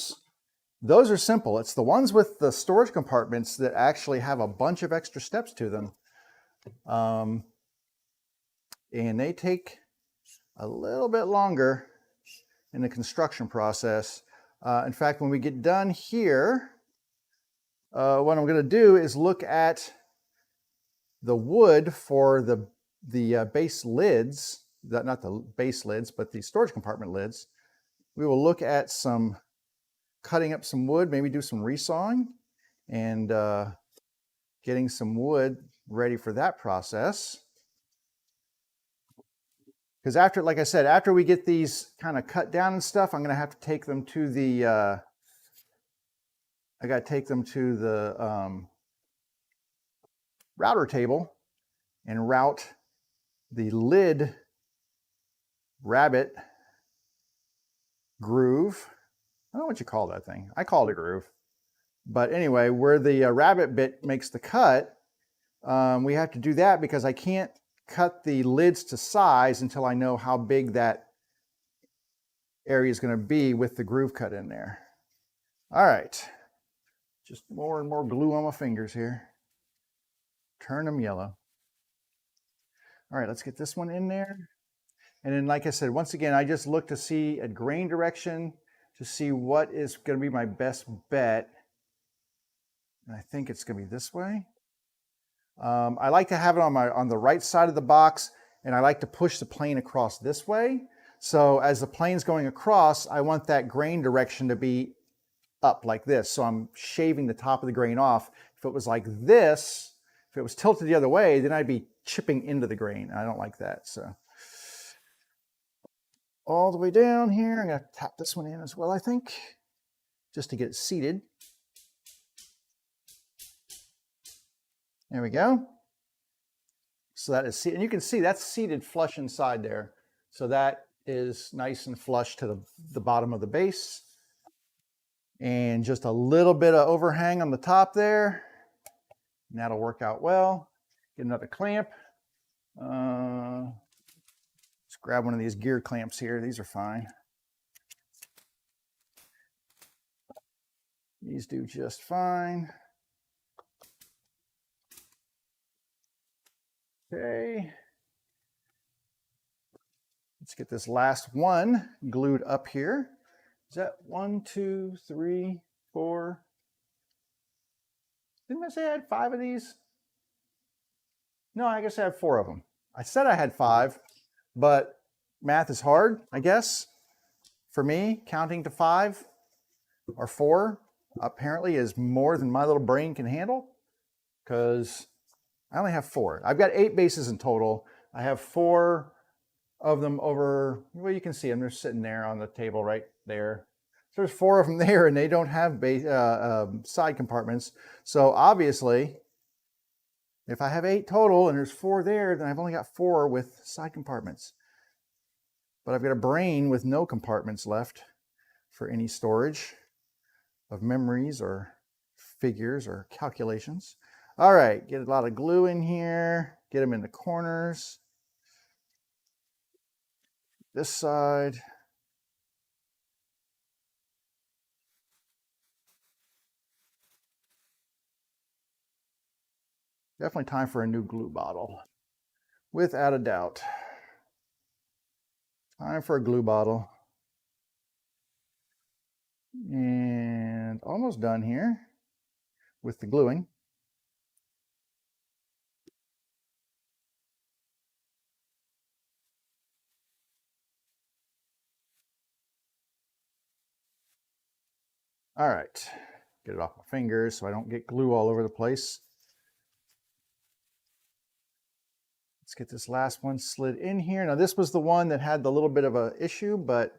those are simple. It's the ones with the storage compartments that actually have a bunch of extra steps to them. And they take a little bit longer in the construction process. In fact, when we get done here, what I'm going to do is look at the wood for the base lids, not the base lids, but the storage compartment lids. We will look at some cutting up some wood, maybe do some resawing, and getting some wood ready for that process. Because after, like I said, after we get these kind of cut down and stuff, I'm going to have to take them to the, I got to take them to the router table and route the lid rabbet groove. I don't know what you call that thing. I call it a groove. But anyway, where the rabbet bit makes the cut, we have to do that because I can't cut the lids to size until I know how big that area is going to be with the groove cut in there. All right, just more and more glue on my fingers here. Turn them yellow. All right, let's get this one in there. And then, like I said, once again, I just look to see at grain direction to see what is going to be my best bet. And I think it's going to be this way. I like to have it on the right side of the box, and I like to push the plane across this way. So as the plane's going across, I want that grain direction to be up like this. So I'm shaving the top of the grain off. If it was like this, if it was tilted the other way, then I'd be chipping into the grain. I don't like that. So all the way down here, I'm going to tap this one in as well, I think, just to get it seated. There we go. So that is seated, and you can see that's seated flush inside there. So that is nice and flush to the bottom of the base. And just a little bit of overhang on the top there. And that'll work out well. Get another clamp. Let's grab one of these gear clamps here. These are fine. These do just fine. Okay. Let's get this last one glued up here. Is that 1, 2, 3, 4? Didn't I say I had 5 of these? No, I guess I have 4 of them. I said I had 5, but math is hard, I guess. For me, counting to 5 or 4 apparently is more than my little brain can handle, because I only have 4. I've got 8 bases in total. I have 4 of them over, well, you can see them. They're sitting there on the table right there. So there's 4 of them there, and they don't have side compartments. So obviously, if I have 8 total and there's 4 there, then I've only got 4 with side compartments. But I've got a brain with no compartments left for any storage of memories or figures or calculations. All right, get a lot of glue in here, get them in the corners. This side. Definitely time for a new glue bottle, without a doubt. Time for a glue bottle. And almost done here with the gluing. All right, get it off my fingers so I don't get glue all over the place. Let's get this last one slid in here. Now this was the one that had the little bit of an issue, but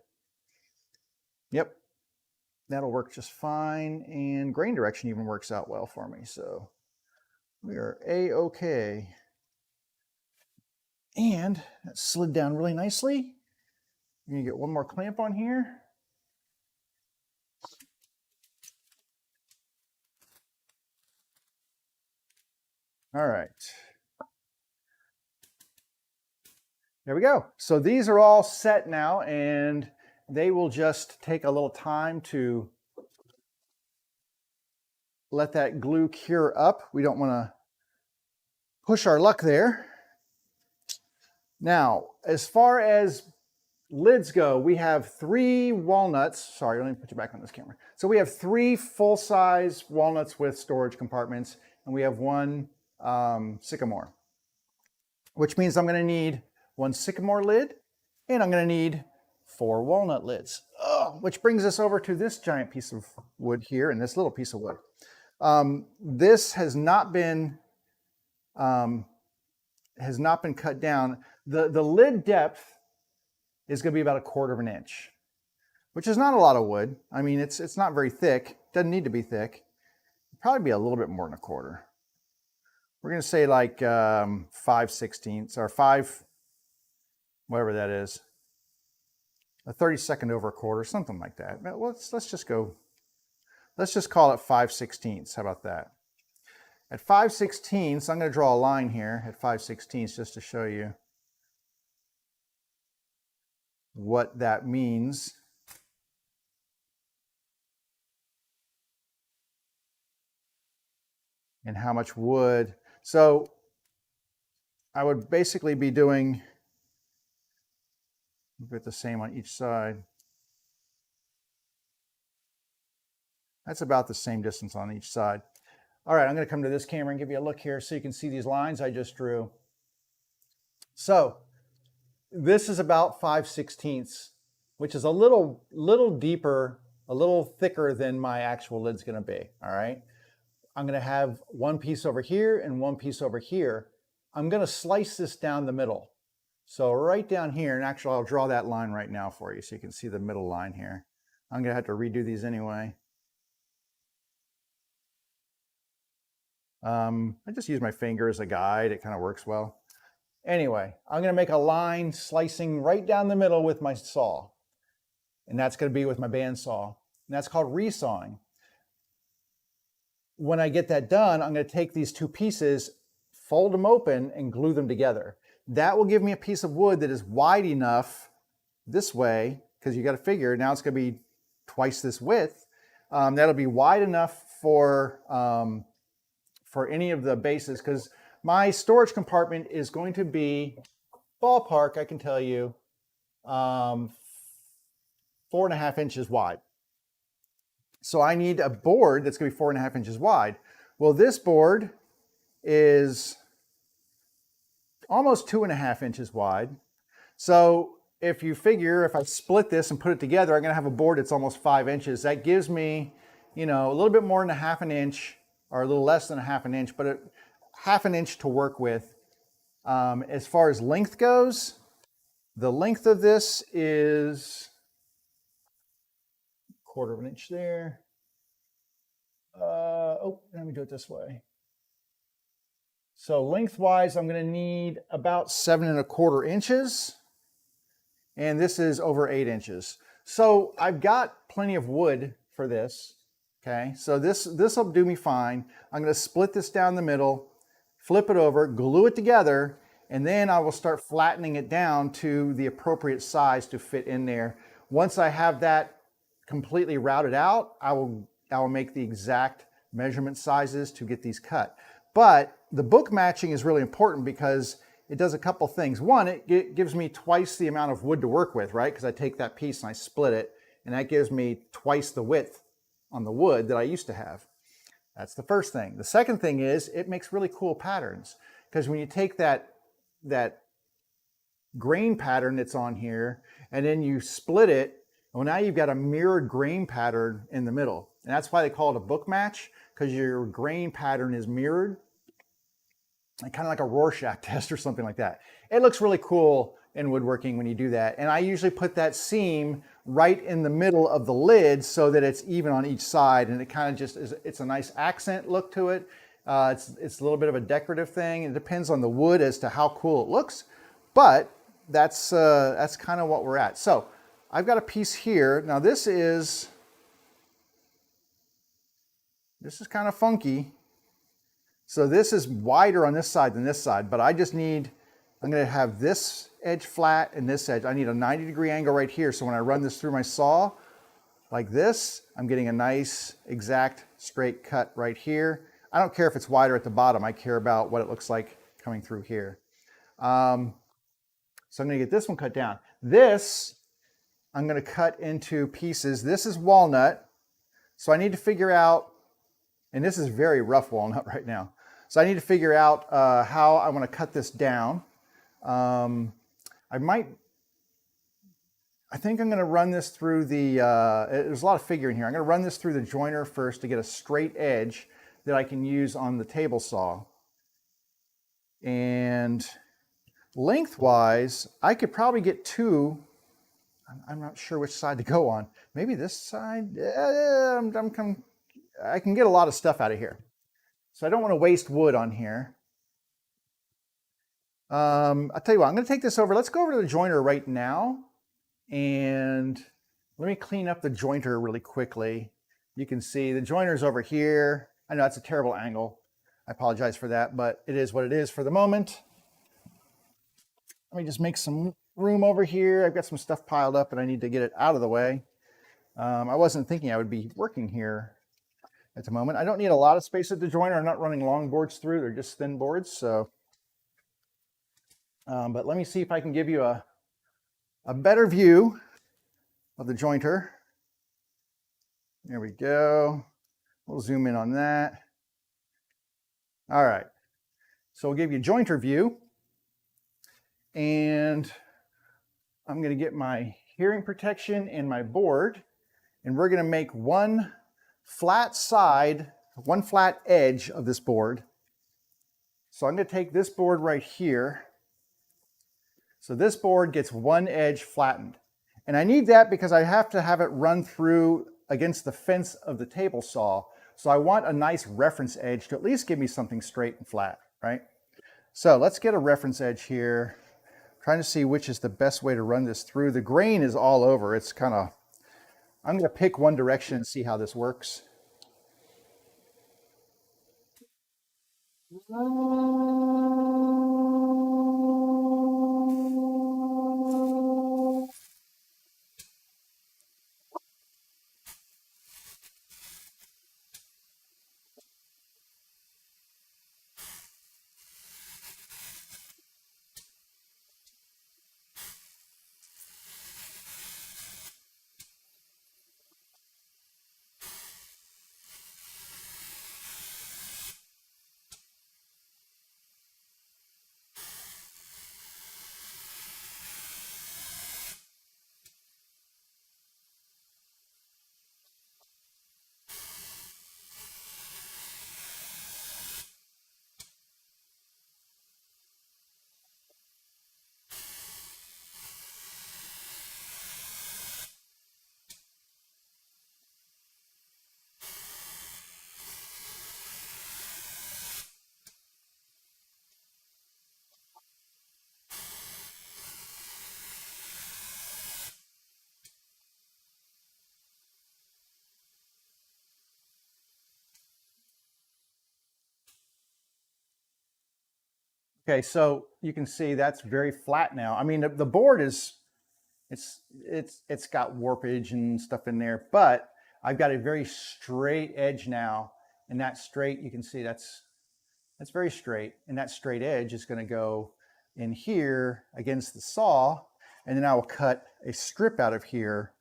yep, that'll work just fine. And grain direction even works out well for me. So we are A-okay. And that slid down really nicely. I'm gonna get one more clamp on here. All right. There we go. So these are all set now, and they will just take a little time to let that glue cure up. We don't want to push our luck there. Now, as far as lids go, we have 3 walnuts. Sorry, let me put you back on this camera. So we have 3 full-size walnuts with storage compartments, and we have 1 sycamore, which means I'm going to need 1 sycamore lid, and I'm going to need 4 walnut lids. Which brings us over to this giant piece of wood here and this little piece of wood. This has not been cut down. The lid depth is going to be about 1/4 inch, which is not a lot of wood. I mean, it's not very thick. Doesn't need to be thick. It'd probably be a little bit more than 1/4. We're going to say like 5/16 or 5, whatever that is, a 32nd over 1/4, something like that. Let's just call it 5/16. How about that? At 5/16, I'm going to draw a line here at 5/16 just to show you what that means. And how much wood. So I would basically be doing the same on each side. That's about the same distance on each side. All right, I'm going to come to this camera and give you a look here so you can see these lines I just drew. So this is about 5/16, which is a little deeper, a little thicker than my actual lid's going to be. All right. I'm going to have 1 piece over here and 1 piece over here. I'm going to slice this down the middle. So right down here, and actually I'll draw that line right now for you so you can see the middle line here. I'm going to have to redo these anyway. I just use my finger as a guide. It kind of works well. Anyway, I'm going to make a line slicing right down the middle with my saw. And that's going to be with my bandsaw. And that's called resawing. When I get that done, I'm going to take these 2 pieces, fold them open, and glue them together. That will give me a piece of wood that is wide enough this way, because you got to figure now it's going to be twice this width. That'll be wide enough for any of the bases, because my storage compartment is going to be ballpark, I can tell you, 4.5 inches wide. So I need a board that's going to be 4.5 inches wide. Well, this board is almost 2.5 inches wide. So if you figure, if I split this and put it together, I'm going to have a board that's almost 5 inches. That gives me, you know, a little bit more than 1/2 inch, or a little less than 1/2 inch, but 1/2 inch to work with. As far as length goes, the length of this is 1/4 inch there. Let me do it this way. So lengthwise, I'm going to need about 7.25 inches. And this is over 8 inches. So I've got plenty of wood for this. Okay, so this will do me fine. I'm going to split this down the middle, flip it over, glue it together, and then I will start flattening it down to the appropriate size to fit in there. Once I have that completely routed out, I will make the exact measurement sizes to get these cut. But the book matching is really important because it does a couple things. One, it gives me twice the amount of wood to work with, right? Because I take that piece and I split it, and that gives me twice the width on the wood that I used to have. That's the first thing. The second thing is it makes really cool patterns, because when you take that grain pattern that's on here and then you split it, well, now you've got a mirrored grain pattern in the middle. And that's why they call it a book match, because your grain pattern is mirrored. Kind of like a Rorschach test or something like that. It looks really cool in woodworking when you do that. And I usually put that seam right in the middle of the lid so that it's even on each side, and it kind of just is, it's a nice accent look to it. It's a little bit of a decorative thing. It depends on the wood as to how cool it looks, but that's kind of what we're at. So I've got a piece here. Now this is kind of funky. So this is wider on this side than this side, but I just need, I'm going to have this edge flat and this edge. I need a 90-degree angle right here. So when I run this through my saw like this, I'm getting a nice exact straight cut right here. I don't care if it's wider at the bottom. I care about what it looks like coming through here. So I'm going to get this one cut down. This I'm going to cut into pieces. This is walnut. So I need to figure out, and this is very rough walnut right now. So I need to figure out how I want to cut this down. I think I'm going to run this through the, there's a lot of figuring here. I'm going to run this through the joiner first to get a straight edge that I can use on the table saw. And lengthwise, I could probably get two. I'm not sure which side to go on. Maybe this side. I can get a lot of stuff out of here. So I don't want to waste wood on here. I'll tell you what, I'm going to take this over. Let's go over to the joiner right now. And let me clean up the jointer really quickly. You can see the joiner's over here. I know that's a terrible angle. I apologize for that, but it is what it is for the moment. Let me just make some room over here. I've got some stuff piled up and I need to get it out of the way. I wasn't thinking I would be working here at the moment. I don't need a lot of space at the joiner. I'm not running long boards through. They're just thin boards. So, but let me see if I can give you a better view of the jointer. There we go. We'll zoom in on that. All right. So we'll give you a jointer view. And I'm going to get my hearing protection and my board. And we're going to make one flat side, one flat edge of this board. So I'm going to take this board right here. So this board gets one edge flattened. And I need that because I have to have it run through against the fence of the table saw. So I want a nice reference edge to at least give me something straight and flat, right? So let's get a reference edge here. I'm trying to see which is the best way to run this through. The grain is all over. It's kind of, I'm going to pick one direction and see how this works. Okay, so you can see that's very flat now. I mean, the board is, it's got warpage and stuff in there, but I've got a very straight edge now. And that straight, you can see that's very straight. And that straight edge is going to go in here against the saw. And then I will cut a strip out of here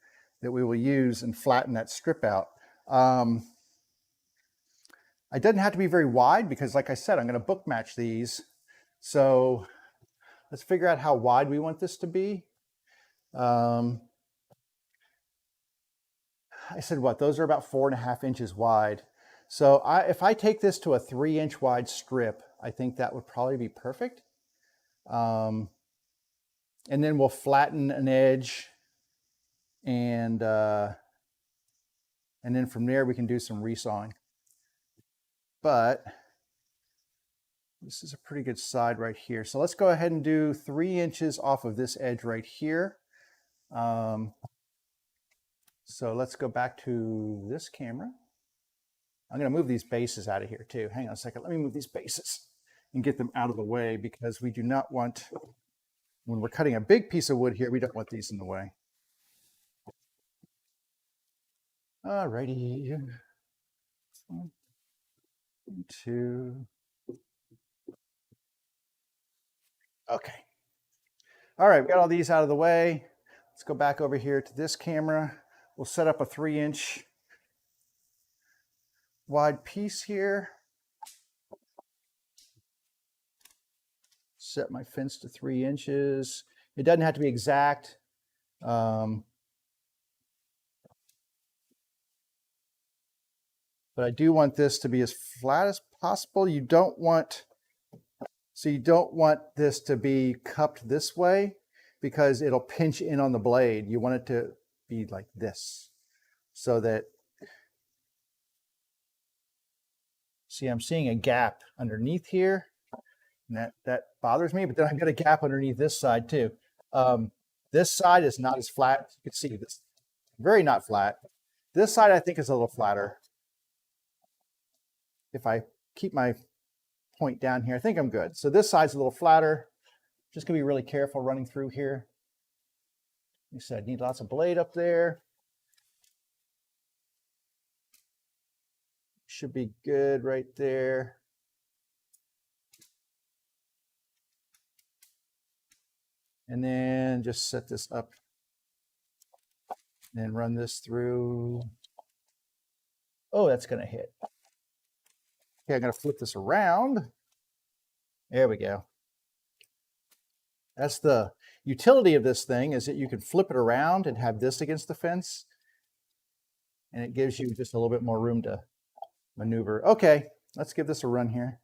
that we will use and flatten that strip out. It doesn't have to be very wide because, like I said, I'm going to book match these. So let's figure out how wide we want this to be. I said what? Those are about 4.5 inches wide. So if I take this to a 3-inch wide strip, I think that would probably be perfect. And then we'll flatten an edge, and then from there we can do some resawing. But This is a pretty good side right here. So let's go ahead and do 3 inches off of this edge right here. So let's go back to this camera. I'm going to move these bases out of here too. Hang on a second. Let me move these bases and get them out of the way, because we do not want, when we're cutting a big piece of wood here, we don't want these in the way. All righty. 1, 2. Okay. All right, we got all these out of the way. Let's go back over here to this camera. We'll set up a 3-inch wide piece here. Set my fence to 3 inches. It doesn't have to be exact. But I do want this to be as flat as possible. You don't want this to be cupped this way, because it'll pinch in on the blade. You want it to be like this, so that, see, I'm seeing a gap underneath here, and that bothers me, but then I've got a gap underneath this side too. This side is not as flat. You can see this, very not flat. This side I think is a little flatter. If I keep my point down here, I think I'm good. So this side's a little flatter. Just gonna be really careful running through here. Like I said, need lots of blade up there. Should be good right there. And then just set this up and run this through. Oh, that's gonna hit. Okay, I'm gonna flip this around. There we go. That's the utility of this thing, is that you can flip it around and have this against the fence, and it gives you just a little bit more room to maneuver. Okay, let's give this a run here.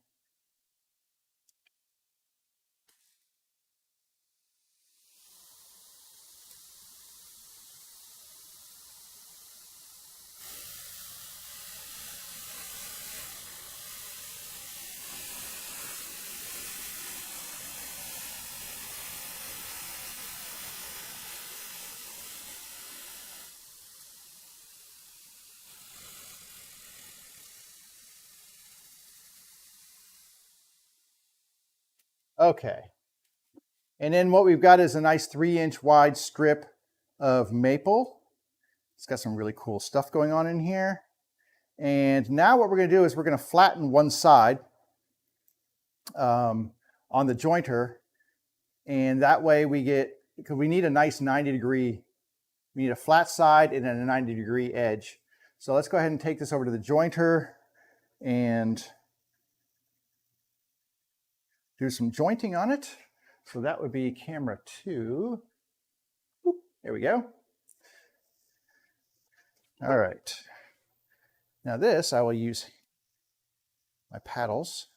Okay. And then what we've got is a nice 3-inch wide strip of maple. It's got some really cool stuff going on in here. And now what we're going to do is we're going to flatten one side on the jointer. And that way we get, because we need a nice 90-degree, we need a flat side and then a 90-degree edge. So let's go ahead and take this over to the jointer and do some jointing on it. So that would be camera 2. Oop, there we go. All right. Now this, I will use my paddles.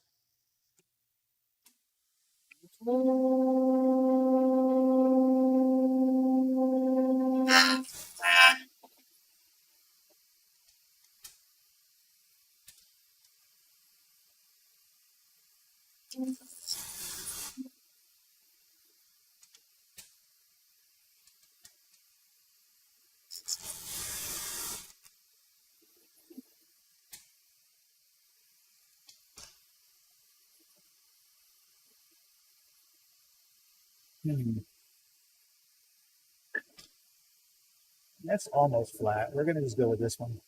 That's almost flat. We're going to just go with this one.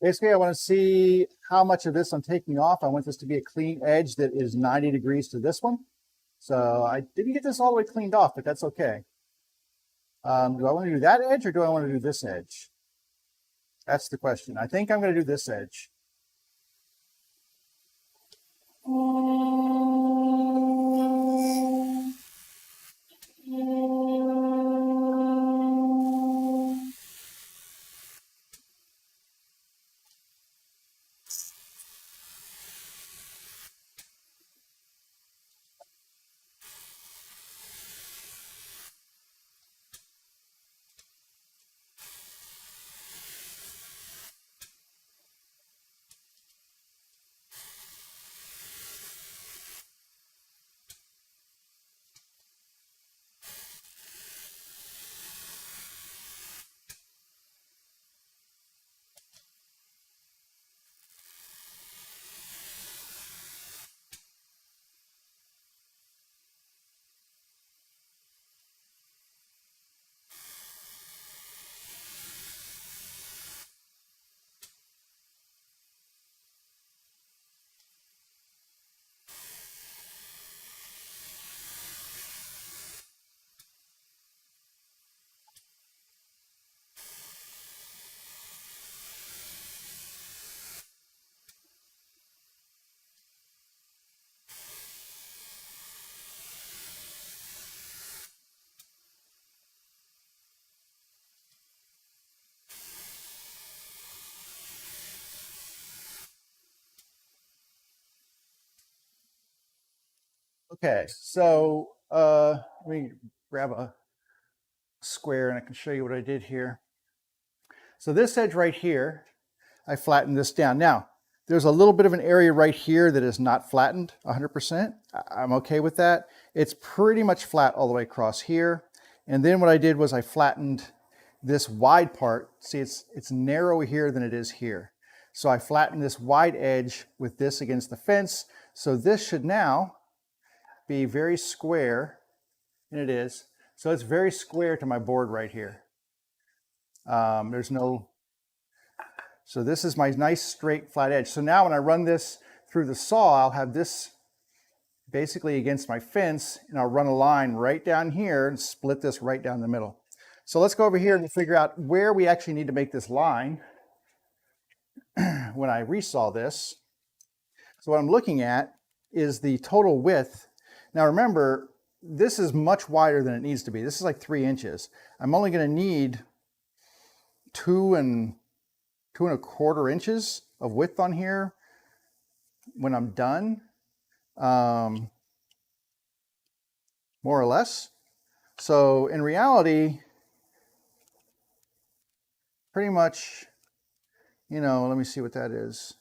Basically, I want to see how much of this I'm taking off. I want this to be a clean edge that is 90 degrees to this one. So I didn't get this all the way cleaned off, but that's okay. Do I want to do that edge or do I want to do this edge? That's the question. I think I'm going to do this edge. Okay, so let me grab a square and I can show you what I did here. So this edge right here, I flattened this down. Now, there's a little bit of an area right here that is not flattened 100%. I'm okay with that. It's pretty much flat all the way across here. And then what I did was I flattened this wide part. See, it's narrower here than it is here. So I flattened this wide edge with this against the fence. So this should now be very square, and it is. So it's very square to my board right here. There's no, so this is my nice straight flat edge. So now when I run this through the saw, I'll have this basically against my fence, and I'll run a line right down here and split this right down the middle. So let's go over here and figure out where we actually need to make this line when I resaw this. So what I'm looking at is the total width. Now remember, this is much wider than it needs to be. This is like 3 inches. I'm only going to need 2.25 inches of width on here when I'm done, more or less. So in reality, pretty much, you know, let me see what that is.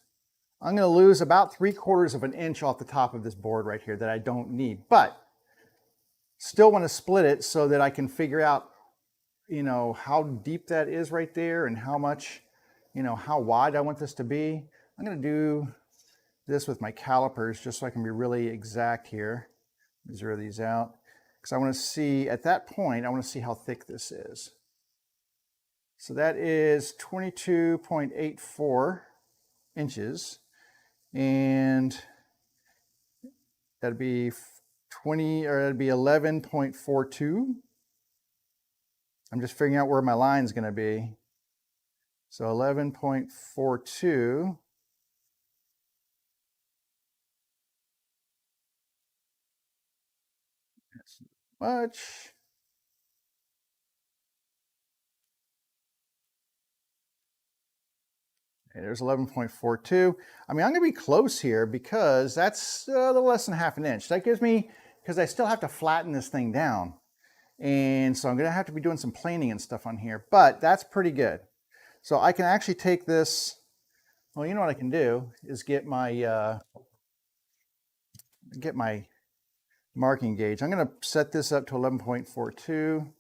I'm going to lose about 3/4 of an inch off the top of this board right here that I don't need, but still want to split it so that I can figure out, you know, how deep that is right there and how much, you know, how wide I want this to be. I'm going to do this with my calipers just so I can be really exact here. Zero these out because I want to see at that point, I want to see how thick this is. So that is 22.84 inches, and that'd be 11.42. I'm just figuring out where my line is going to be. So 11.42. That's much. Okay, there's 11.42. I mean, I'm going to be close here because that's a little less than ½ inch. That gives me, because I still have to flatten this thing down. And so I'm going to have to be doing some planing and stuff on here, but that's pretty good. So I can actually take this, well, you know what I can do is get my marking gauge. I'm going to set this up to 11.42.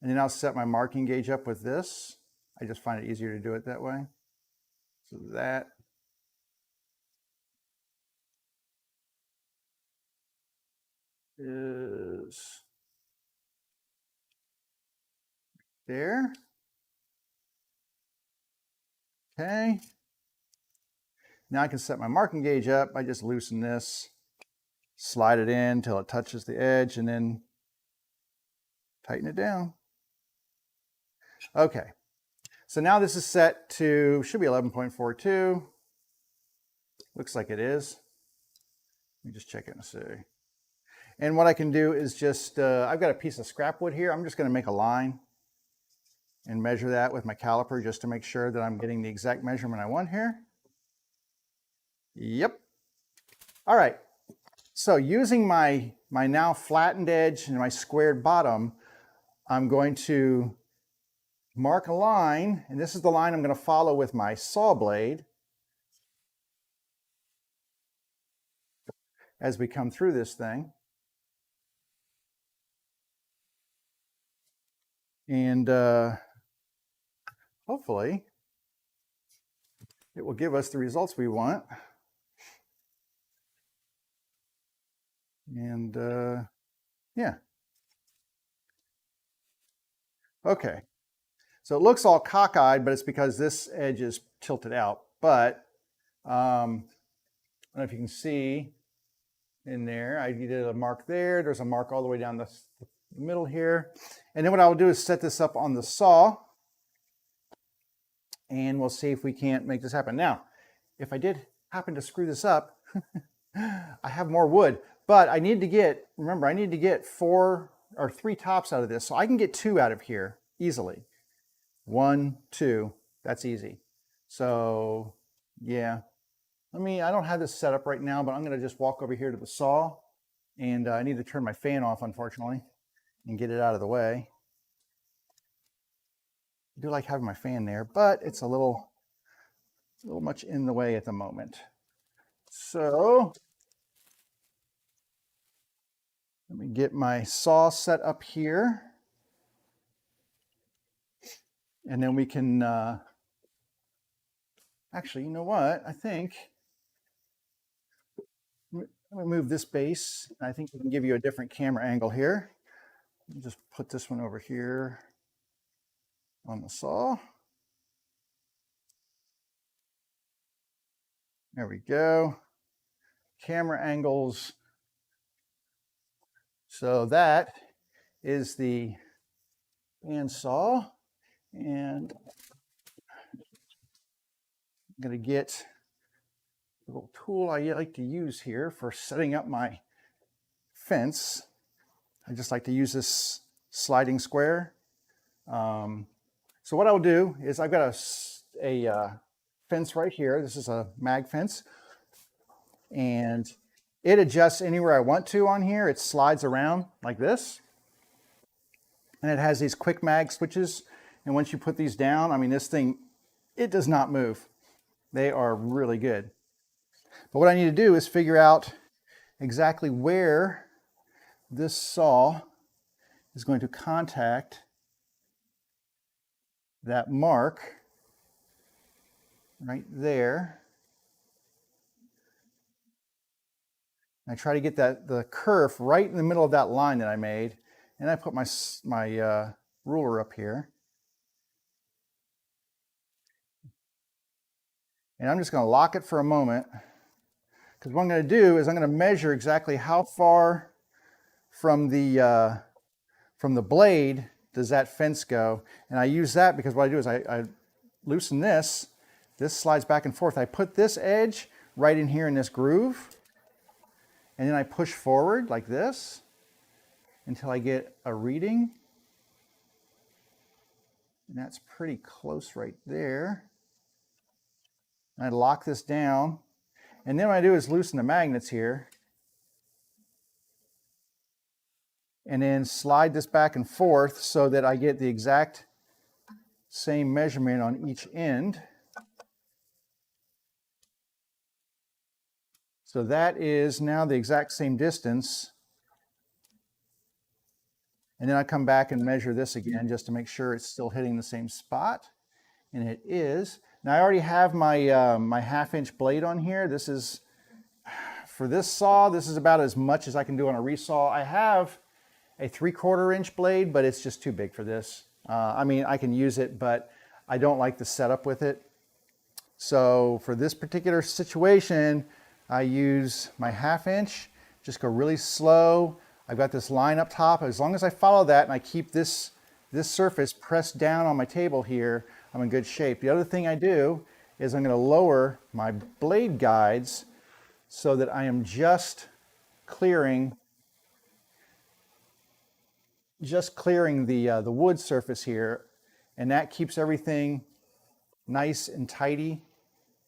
And then I'll set my marking gauge up with this. I just find it easier to do it that way. So that is there. Okay. Now I can set my marking gauge up. I just loosen this, slide it in until it touches the edge, and then tighten it down. Okay. So now this is set to, should be 11.42. Looks like it is. Let me just check it and see. And what I can do is just, I've got a piece of scrap wood here. I'm just going to make a line and measure that with my caliper just to make sure that I'm getting the exact measurement I want here. Yep. All right. So using my now flattened edge and my squared bottom, I'm going to mark a line, and this is the line I'm going to follow with my saw blade as we come through this thing. And hopefully it will give us the results we want. And yeah. Okay. So it looks all cockeyed, but it's because this edge is tilted out. But I don't know if you can see in there, I did a mark there. There's a mark all the way down the middle here. And then what I'll do is set this up on the saw, and we'll see if we can't make this happen. Now, if I did happen to screw this up, I have more wood, but I need to get, remember, I need to get 4 or 3 tops out of this. So I can get 2 out of here easily. 1, 2, that's easy. So yeah, I don't have this set up right now, but I'm gonna just walk over here to the saw, and I need to turn my fan off, unfortunately, and get it out of the way. I do like having my fan there, but it's a little much in the way at the moment. So let me get my saw set up here, and then we can, actually, you know what? I think, let me move this base. I think we can give you a different camera angle here. Just put this one over here on the saw. There we go. Camera angles. So that is the bandsaw, and I'm going to get the little tool I like to use here for setting up my fence. I just like to use this sliding square. So what I'll do is I've got a fence right here. This is a mag fence, and it adjusts anywhere I want to on here. It slides around like this, and it has these quick mag switches. And once you put these down, I mean, this thing, it does not move. They are really good. But what I need to do is figure out exactly where this saw is going to contact that mark right there. I try to get the kerf right in the middle of that line that I made, and I put my ruler up here. And I'm just going to lock it for a moment, because what I'm going to do is I'm going to measure exactly how far from the blade does that fence go. And I use that because what I do is I loosen this. This slides back and forth. I put this edge right in here in this groove, and then I push forward like this until I get a reading. And that's pretty close right there. And I lock this down. And then what I do is loosen the magnets here, and then slide this back and forth so that I get the exact same measurement on each end. So that is now the exact same distance. And then I come back and measure this again just to make sure it's still hitting the same spot. And it is. Now I already have my, my 1/2-inch blade on here. This is, for this saw, this is about as much as I can do on a resaw. I have a 3/4 inch blade, but it's just too big for this. I mean, I can use it, but I don't like the setup with it. So for this particular situation, I use my 1/2-inch, just go really slow. I've got this line up top. As long as I follow that and I keep this surface pressed down on my table here, I'm in good shape. The other thing I do is I'm going to lower my blade guides so that I am just clearing the wood surface here, and that keeps everything nice and tidy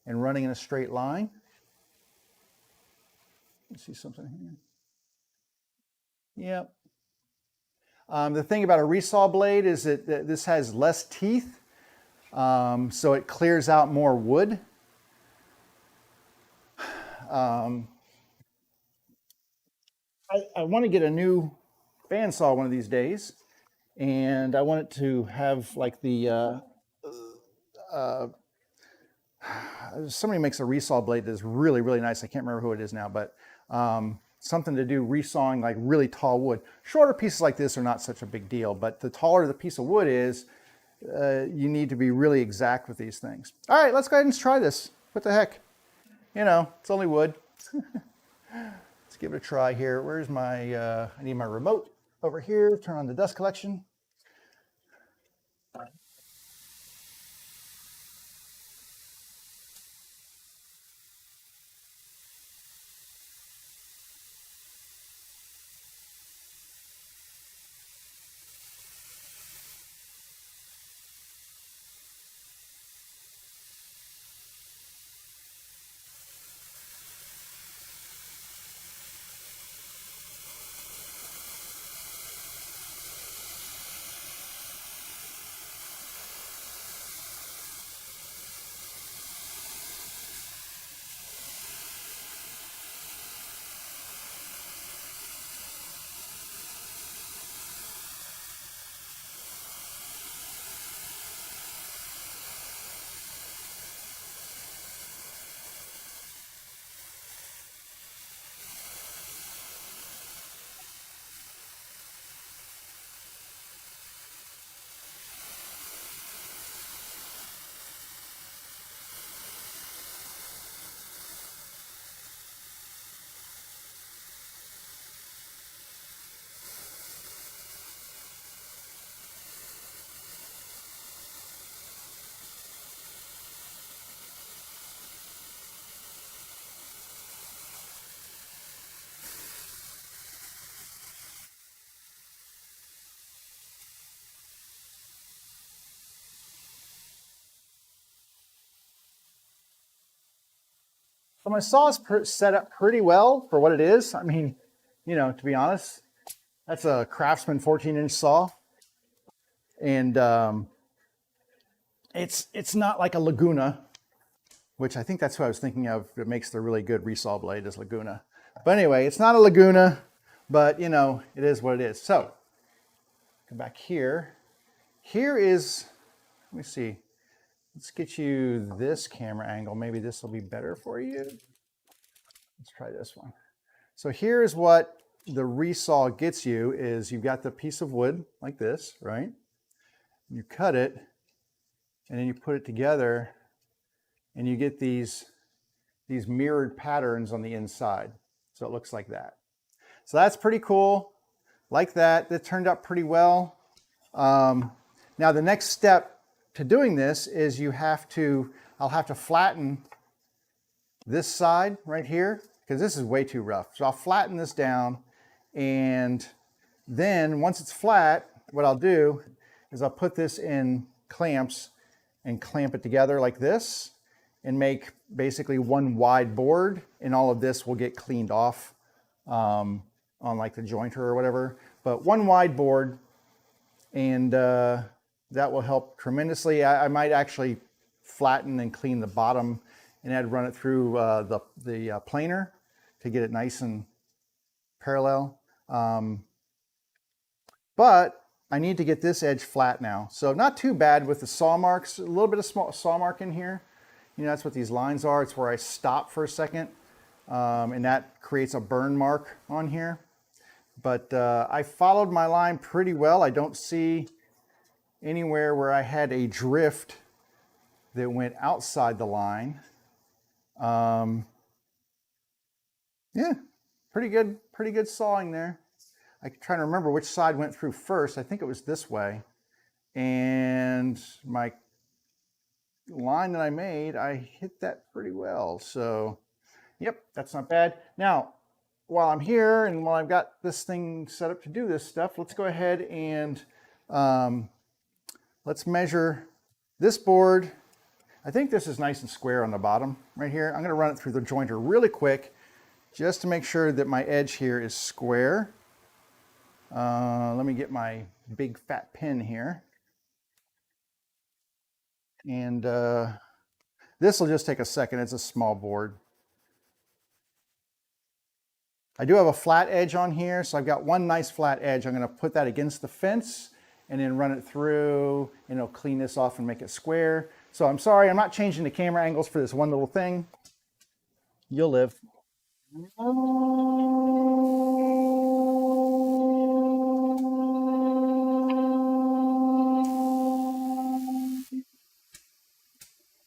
and running in a straight line. Let's see something here. Yep. The thing about a resaw blade is that this has less teeth, so it clears out more wood. I want to get a new bandsaw one of these days, and I want it to have like the somebody makes a resaw blade that's really, really nice. I can't remember who it is now, but something to do resawing like really tall wood. Shorter pieces like this are not such a big deal, but the taller the piece of wood is, you need to be really exact with these things. All right, let's go ahead and try this. What the heck? You know, it's only wood. Let's give it a try here. Where's my, I need my remote over here. Turn on the dust collection. So my saw is set up pretty well for what it is. I mean, you know, to be honest, that's a Craftsman 14-inch saw. And it's not like a Laguna, which I think that's what I was thinking of. It makes the really good resaw blade is Laguna. But anyway, it's not a Laguna, but you know, it is what it is. So, come back here. Here is, let me see. Let's get you this camera angle. Maybe this will be better for you. Let's try this one. So here's what the resaw gets you is you've got the piece of wood like this, right? You cut it and then you put it together and you get these mirrored patterns on the inside. So it looks like that. So that's pretty cool. Like that, that turned out pretty well. Now the next step to doing this is I'll have to flatten this side right here because this is way too rough. So I'll flatten this down, and then once it's flat, what I'll do is I'll put this in clamps and clamp it together like this and make basically one wide board, and all of this will get cleaned off on like the jointer or whatever. But one wide board, and that will help tremendously. I might actually flatten and clean the bottom, and I'd run it through the planer to get it nice and parallel. But I need to get this edge flat now. So not too bad with the saw marks, a little bit of small saw mark in here. You know, that's what these lines are. It's where I stop for a second, and that creates a burn mark on here. But I followed my line pretty well. I don't see anywhere where I had a drift that went outside the line. Yeah, pretty good sawing there. I'm trying to remember which side went through first. I think it was this way. And my line that I made, I hit that pretty well. So, yep, that's not bad. Now, while I'm here and while I've got this thing set up to do this stuff, let's go ahead and let's measure this board. I think this is nice and square on the bottom right here. I'm going to run it through the jointer really quick just to make sure that my edge here is square. Let me get my big fat pin here. And this will just take a second. It's a small board. I do have a flat edge on here, so I've got one nice flat edge. I'm going to put that against the fence and then run it through, and it'll clean this off and make it square. So I'm sorry, I'm not changing the camera angles for this one little thing. You'll live.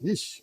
Yeesh.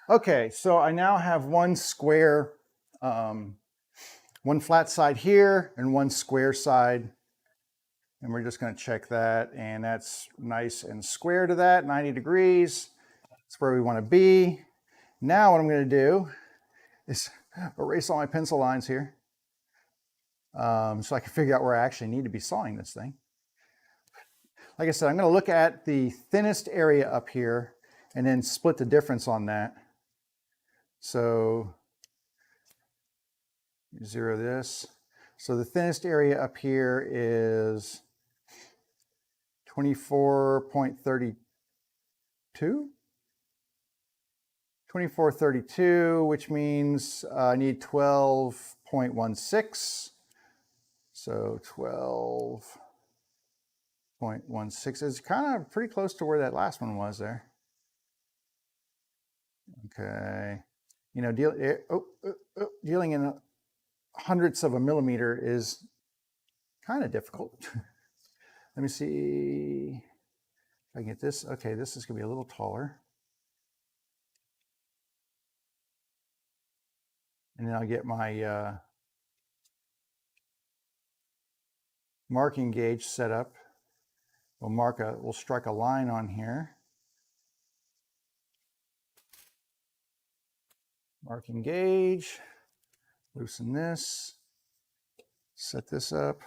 Okay, so I now have one square, one flat side here and one square side. And we're just going to check that, and that's nice and square to that, 90 degrees. That's where we want to be. Now what I'm going to do is erase all my pencil lines here so I can figure out where I actually need to be sawing this thing. Like I said, I'm going to look at the thinnest area up here and then split the difference on that. So zero this. So the thinnest area up here is 24.32. 2432, which means I need 12.16. So 12.16 is kind of pretty close to where that last one was there. Okay. You know, dealing in hundredths of a millimeter is kind of difficult. Let me see if I can get this. Okay, this is going to be a little taller. And then I'll get my marking gauge set up. We'll strike a line on here. Marking gauge, loosen this, set this up.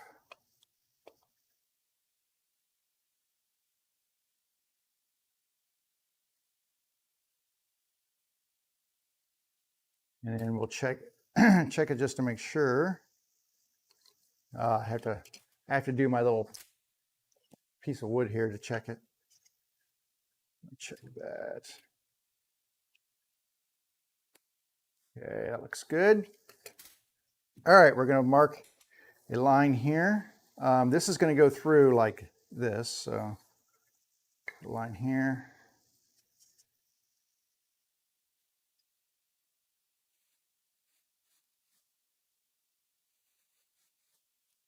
And then we'll check check it just to make sure. I have to do my little piece of wood here to check it. Check that. Okay, that looks good. All right, we're going to mark a line here. This is going to go through like this. So, a line here.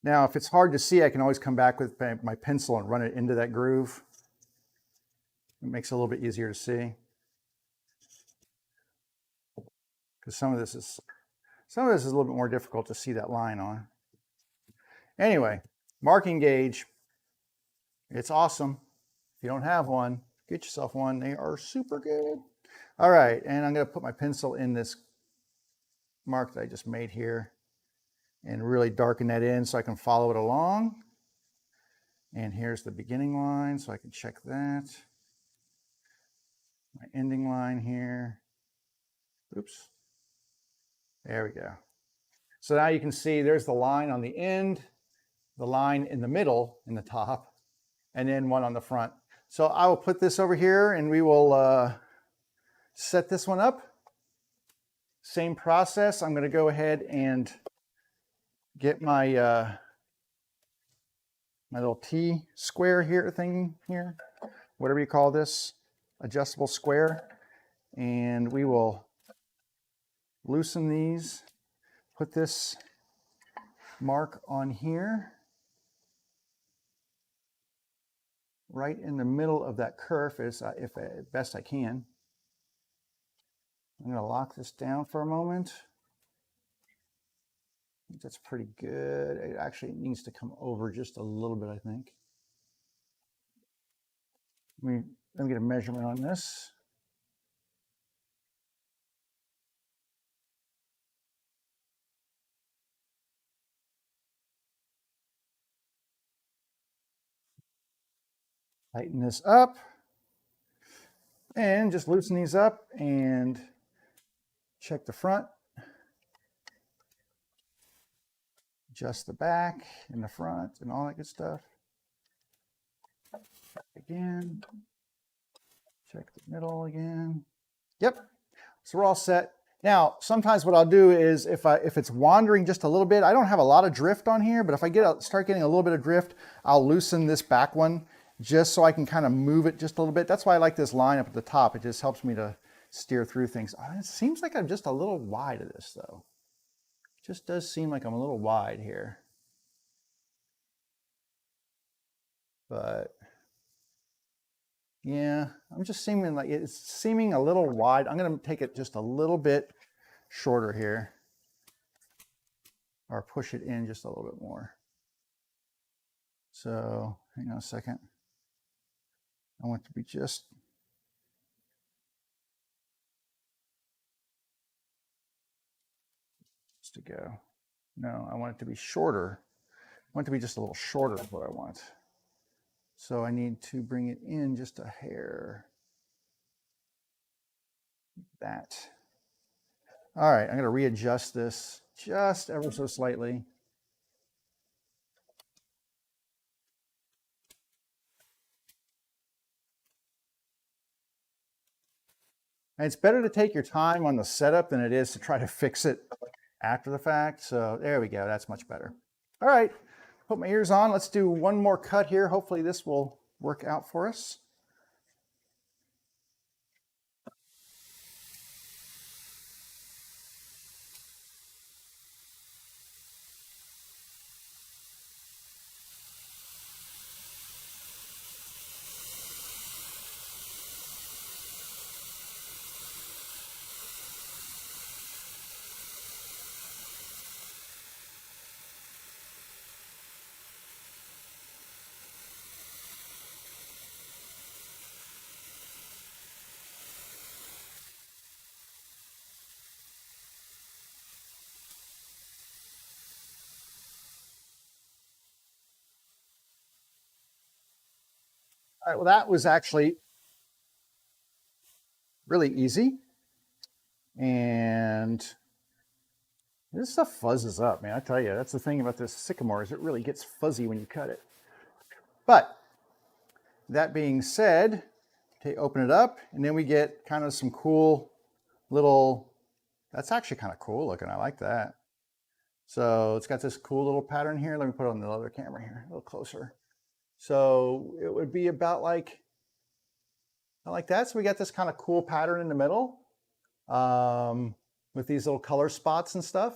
Now, if it's hard to see, I can always come back with my pencil and run it into that groove. It makes it a little bit easier to see. Because some of this is a little bit more difficult to see that line on. Anyway, marking gauge. It's awesome. If you don't have one, get yourself one. They are super good. All right, and I'm going to put my pencil in this mark that I just made here and really darken that in so I can follow it along. And here's the beginning line, so I can check that. My ending line here. Oops. There we go. So now you can see there's the line on the end, the line in the middle, in the top, and then one on the front. So I will put this over here and we will set this one up. Same process. I'm going to go ahead and get my my little T square here thing here, whatever you call this, adjustable square, and we will loosen these, put this mark on here, right in the middle of that curve as best I can. I'm going to lock this down for a moment. That's pretty good. It actually needs to come over just a little bit, I think. Let me get a measurement on this. Tighten this up and just loosen these up and check the front. Adjust the back and the front and all that good stuff. Again, check the middle again. Yep, so we're all set. Now, sometimes what I'll do is if it's wandering just a little bit, I don't have a lot of drift on here, but if I start getting a little bit of drift, I'll loosen this back one just so I can kind of move it just a little bit. That's why I like this line up at the top. It just helps me to steer through things. It seems like I'm just a little wide of this though. It just does seem like I'm a little wide here. But yeah, I'm just seeming like it's seeming a little wide. I'm going to take it just a little bit shorter here, or push it in just a little bit more. So hang on a second. I want it to be just to go. No, I want it to be shorter. I want it to be just a little shorter is what I want. So I need to bring it in just a hair. That. All right, I'm going to readjust this just ever so slightly. And it's better to take your time on the setup than it is to try to fix it after the fact. So there we go, that's much better. All right, put my ears on. Let's do one more cut here. Hopefully this will work out for us. All right, well, that was actually really easy. And this stuff fuzzes up, man. I tell you, that's the thing about this sycamore is it really gets fuzzy when you cut it. But that being said, okay, open it up, and then we get kind of some cool little, that's actually kind of cool looking. I like that. So it's got this cool little pattern here. Let me put it on the other camera here, a little closer. So it would be about like that. So we got this kind of cool pattern in the middle with these little color spots and stuff.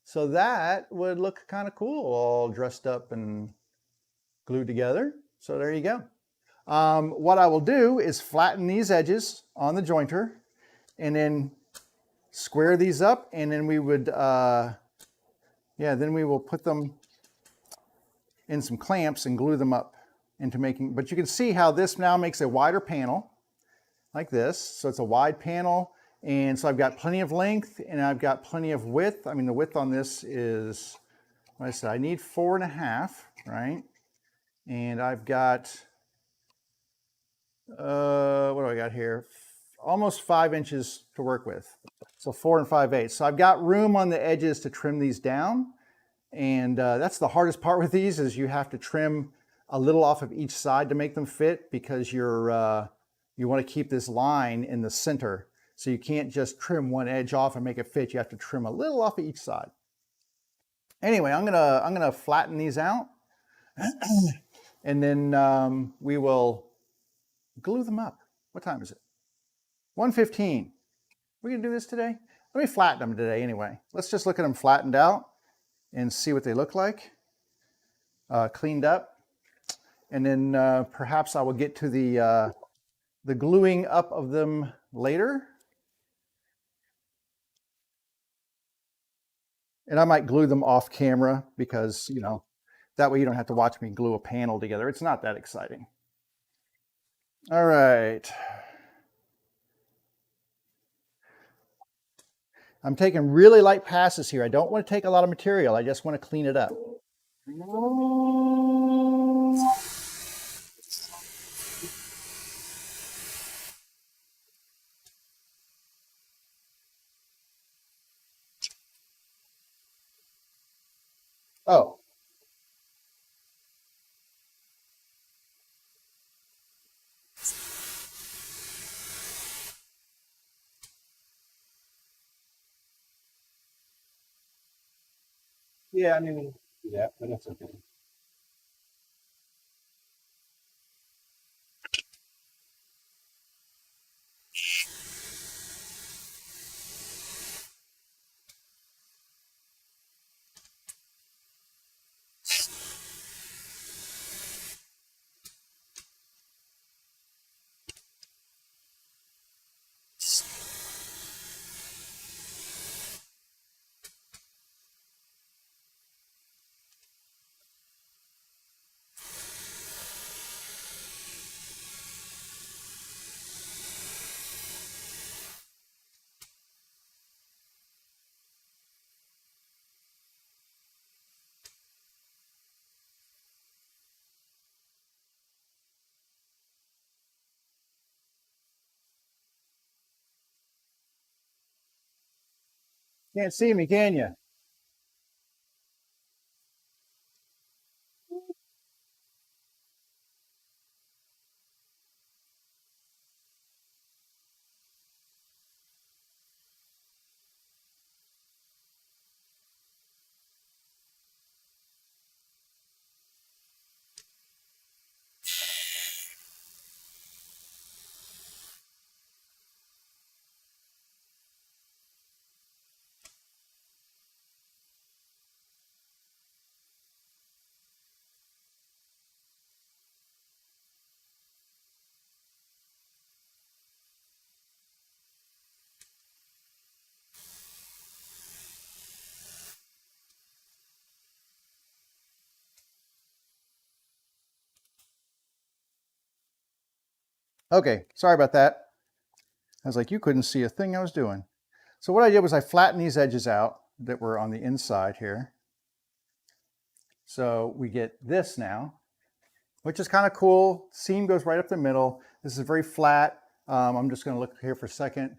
So that would look kind of cool, all dressed up and glued together. So there you go. What I will do is flatten these edges on the jointer and then square these up, and then we would, then we will put them in some clamps and glue them up into making, but you can see how this now makes a wider panel like this. So it's a wide panel, and so I've got plenty of length and I've got plenty of width. I mean, the width on this is, what I said, I need 4.5, right? And I've got, what do I got here? Almost 5 inches to work with. So 4 5/8. So I've got room on the edges to trim these down. And that's the hardest part with these, is you have to trim a little off of each side to make them fit, because you want to keep this line in the center. So you can't just trim one edge off and make it fit. You have to trim a little off of each side. Anyway, I'm gonna flatten these out, and then we will glue them up. What time is it? 1:15. We're gonna do this today? Let me flatten them today anyway. Let's just look at them flattened out and see what they look like, cleaned up. And then perhaps I will get to the gluing up of them later. And I might glue them off camera because, you know, that way you don't have to watch me glue a panel together. It's not that exciting. All right. I'm taking really light passes here. I don't want to take a lot of material. I just want to clean it up. Oh. Yeah, I mean, do that, but that's okay. Can't see me, can you? Okay, sorry about that. I was like, you couldn't see a thing I was doing. So what I did was I flattened these edges out that were on the inside here. So we get this now. which is kind of cool. Seam goes right up the middle. This is very flat. I'm just going to look here for a second.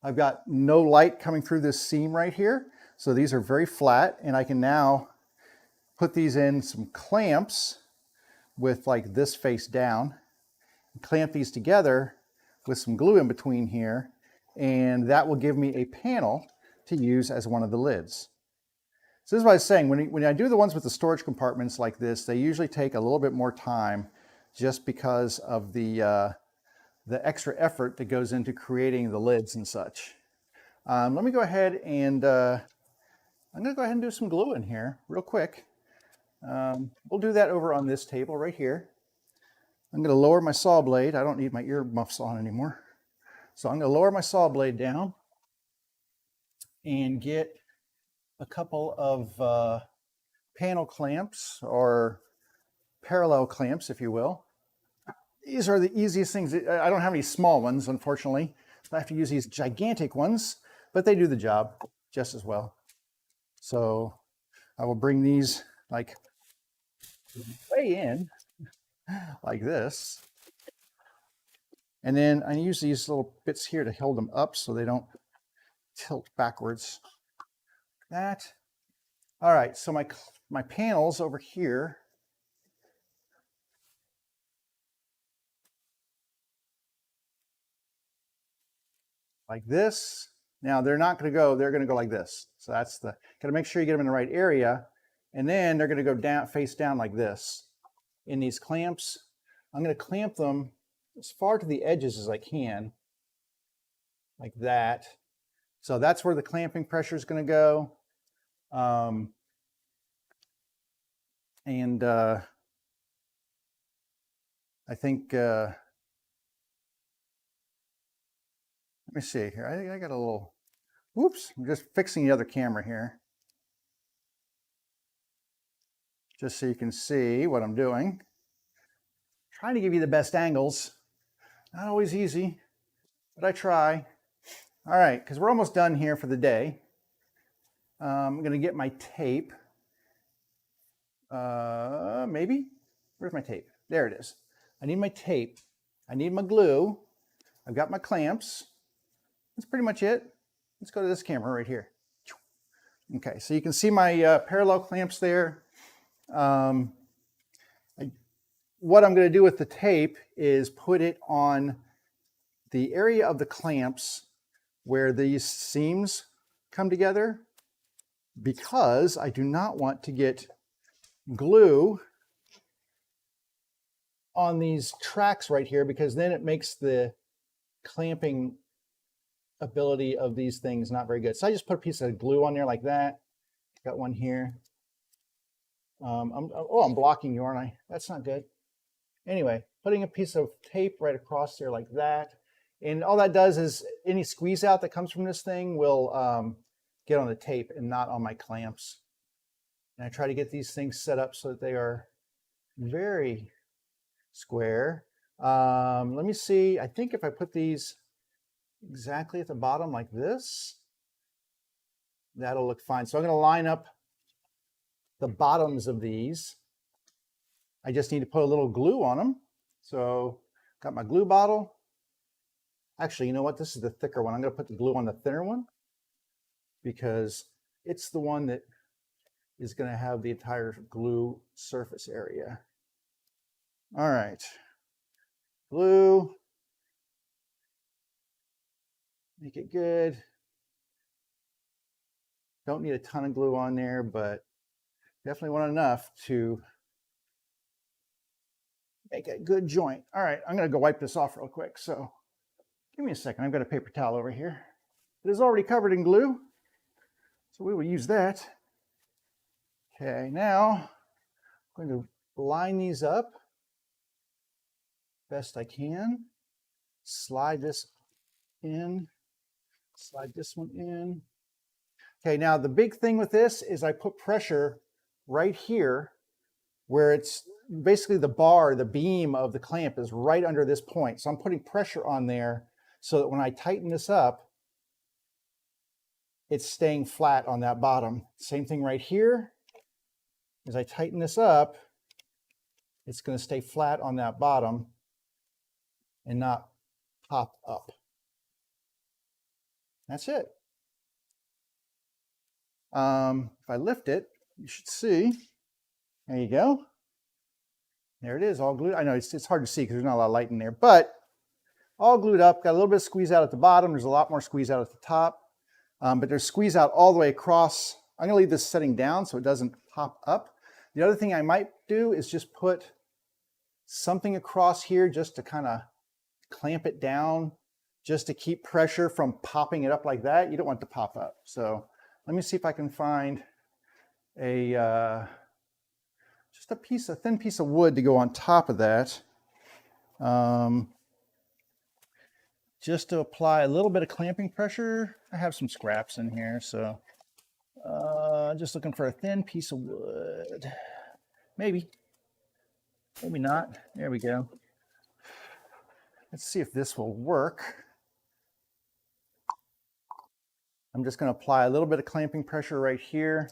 I've got no light coming through this seam right here. So these are very flat, and I can now put these in some clamps with like this face down, clamp these together with some glue in between here, and that will give me a panel to use as one of the lids. So this is what I was saying, when I do the ones with the storage compartments like this, they usually take a little bit more time just because of the extra effort that goes into creating the lids and such. Let me go ahead and I'm going to go ahead and do some glue in here real quick. We'll do that over on this table right here. I'm going to lower my saw blade. I don't need my ear muffs on anymore. So I'm going to lower my saw blade down and get a couple of panel clamps, or parallel clamps, if you will. These are the easiest things. I don't have any small ones, unfortunately. I have to use these gigantic ones, but they do the job just as well. So I will bring these like way in like this. And then I use these little bits here to hold them up so they don't tilt backwards. That. All right, so my panels over here, like this. Now they're not going to go, they're going to go like this. So that's got to make sure you get them in the right area. And then they're going to go down, face down like this. In these clamps, I'm going to clamp them as far to the edges as I can, like that. So that's where the clamping pressure is going to go. I think, let me see here. I got a little, whoops, I'm just fixing the other camera here. Just so you can see what I'm doing. Trying to give you the best angles. Not always easy, but I try. All right, because we're almost done here for the day. I'm going to get my tape. Maybe? Where's my tape? There it is. I need my tape. I need my glue. I've got my clamps. That's pretty much it. Let's go to this camera right here. Okay, so you can see my parallel clamps there. What I'm going to do with the tape is put it on the area of the clamps where these seams come together, because I do not want to get glue on these tracks right here, because then it makes the clamping ability of these things not very good. So I just put a piece of glue on there like that. Got one here. I'm blocking you, aren't I? That's not good. Anyway, putting a piece of tape right across there like that. And all that does is any squeeze out that comes from this thing will get on the tape and not on my clamps. And I try to get these things set up so that they are very square. Let me see. I think if I put these exactly at the bottom like this, that'll look fine. So I'm going to line up the bottoms of these. I just need to put a little glue on them. So got my glue bottle. Actually, you know what? This is the thicker one. I'm going to put the glue on the thinner one because it's the one that is going to have the entire glue surface area. All right. Glue. Make it good. Don't need a ton of glue on there, but definitely want enough to make a good joint. All right, I'm going to go wipe this off real quick. So give me a second. I've got a paper towel over here. It is already covered in glue, so we will use that. Okay, now I'm going to line these up best I can. Slide this in. Slide this one in. Okay, now the big thing with this is I put pressure right here where it's basically the bar, the beam of the clamp is right under this point. So I'm putting pressure on there so that when I tighten this up, it's staying flat on that bottom. Same thing right here. As I tighten this up, it's going to stay flat on that bottom and not pop up. That's it. If I lift it, you should see. There you go. There it is, all glued. I know it's hard to see because there's not a lot of light in there, but all glued up. Got a little bit of squeeze out at the bottom. There's a lot more squeeze out at the top, but there's squeeze out all the way across. I'm going to leave this setting down so it doesn't pop up. The other thing I might do is just put something across here just to kind of clamp it down, just to keep pressure from popping it up like that. You don't want it to pop up. So let me see if I can find just a thin piece of wood to go on top of that. Just to apply a little bit of clamping pressure. I have some scraps in here, so just looking for a thin piece of wood. Maybe not. There we go. Let's see if this will work. I'm just going to apply a little bit of clamping pressure right here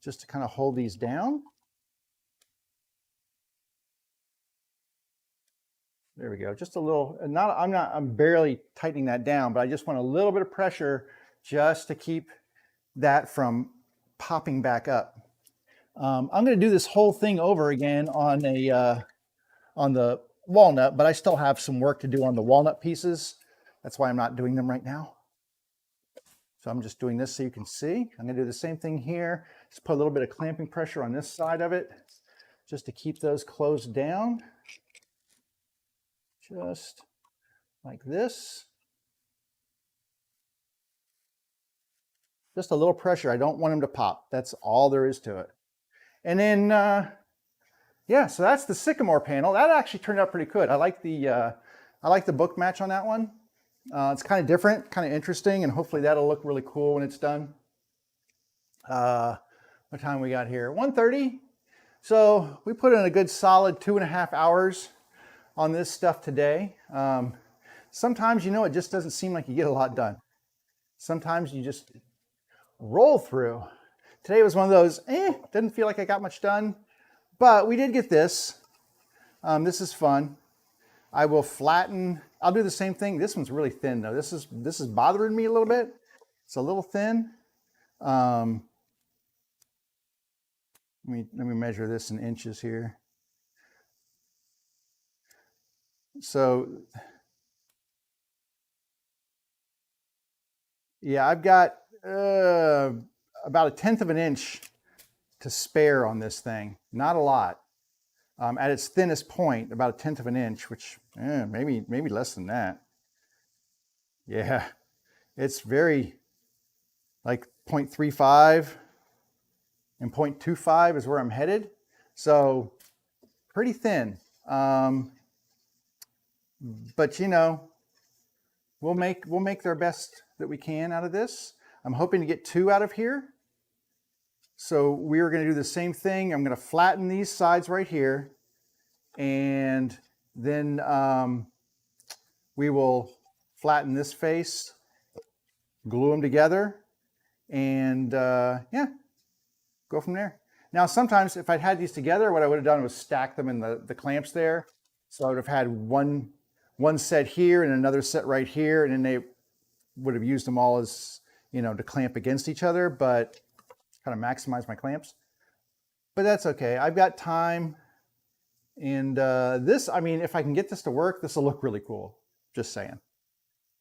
just to kind of hold these down. There we go. Just a little, I'm barely tightening that down, but I just want a little bit of pressure just to keep that from popping back up. I'm going to do this whole thing over again on the walnut, but I still have some work to do on the walnut pieces. That's why I'm not doing them right now. So I'm just doing this so you can see. I'm going to do the same thing here. Just put a little bit of clamping pressure on this side of it just to keep those closed down. Just like this. Just a little pressure. I don't want them to pop. That's all there is to it. And then, yeah, so that's the sycamore panel. That actually turned out pretty good. I like the book match on that one. It's kind of different, kind of interesting, and hopefully that'll look really cool when it's done. What time we got here? 1:30. So we put in a good solid 2.5 hours on this stuff today. Sometimes, you know, it just doesn't seem like you get a lot done. Sometimes you just roll through. Today was one of those, didn't feel like I got much done, but we did get this. This is fun. I will flatten, I'll do the same thing. This one's really thin though. This is bothering me a little bit. It's a little thin. Let me measure this in inches here. So, yeah, I've got about 1/10 of an inch to spare on this thing. Not a lot. At its thinnest point, about 1/10 of an inch, which maybe less than that. Yeah, it's very like 0.35 and 0.25 is where I'm headed. So pretty thin. But you know, we'll make our best that we can out of this. I'm hoping to get 2 out of here. So we're going to do the same thing. I'm going to flatten these sides right here, and then we will flatten this face, glue them together, and yeah, go from there. Now, sometimes if I'd had these together, what I would have done was stack them in the clamps there. So I would have had one set here and another set right here, and then they would have used them all as, you know, to clamp against each other, but kind of maximize my clamps. But that's okay. I've got time. And this, I mean, if I can get this to work, this will look really cool. Just saying.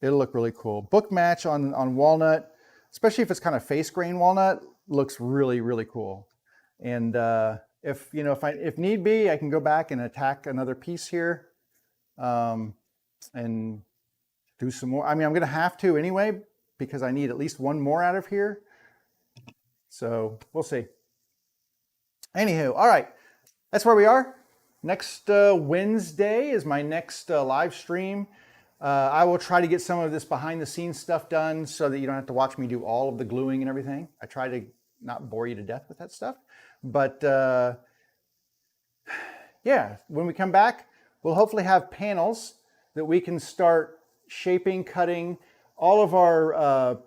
It'll look really cool. Book match on walnut, especially if it's kind of face grain walnut, looks really, really cool. And if need be, I can go back and attack another piece here and do some more. I mean, I'm going to have to anyway, because I need at least one more out of here. So we'll see. Anywho, all right, that's where we are. Next Wednesday is my next live stream. I will try to get some of this behind the scenes stuff done so that you don't have to watch me do all of the gluing and everything. I try to not bore you to death with that stuff. But yeah, when we come back, we'll hopefully have panels that we can start shaping, cutting. All of our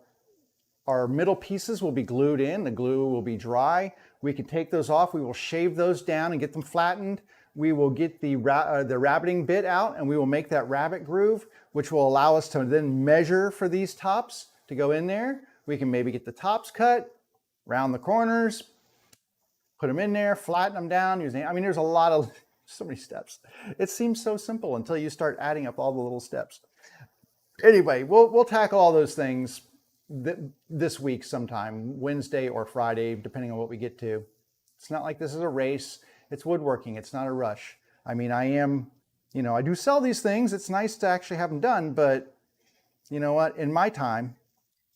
middle pieces will be glued in. The glue will be dry. We can take those off. We will shave those down and get them flattened. we will get the rabbiting bit out and we will make that rabbit groove, which will allow us to then measure for these tops to go in there. We can maybe get the tops cut, round the corners, put them in there, flatten them down. I mean, there's a lot of, so many steps. It seems so simple until you start adding up all the little steps. Anyway, we'll tackle all those things this week sometime, Wednesday or Friday, depending on what we get to. It's not like this is a race. It's woodworking. It's not a rush. I mean, I do sell these things. It's nice to actually have them done, but you know what? In my time,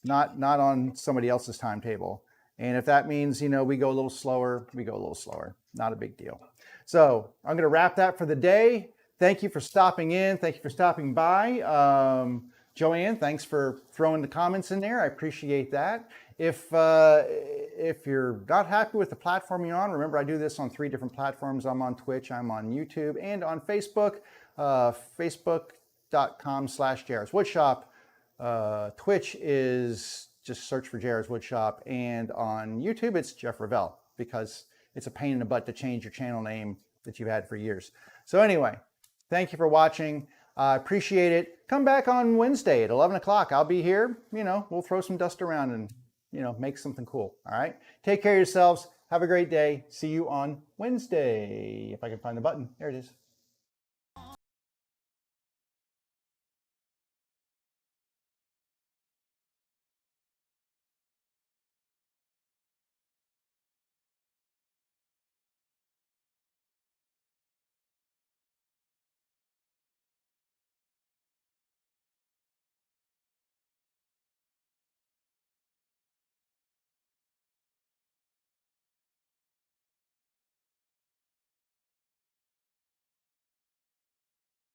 not on somebody else's timetable. And if that means, we go a little slower, we go a little slower. Not a big deal. So I'm going to wrap that for the day. Thank you for stopping in. Thank you for stopping by. Joanne, thanks for throwing the comments in there. I appreciate that. If you're not happy with the platform you're on, remember I do this on 3 different platforms. I'm on Twitch, I'm on YouTube, and on Facebook, facebook.com/JRsWoodshop. Twitch is just search for JR's Woodshop, and on YouTube it's Jeff Revell, because it's a pain in the butt to change your channel name that you've had for years. So anyway, thank you for watching. I appreciate it. Come back on Wednesday at 11 o'clock. I'll be here. We'll throw some dust around and, make something cool. All right. Take care of yourselves. Have a great day. See you on Wednesday. If I can find the button. There it is.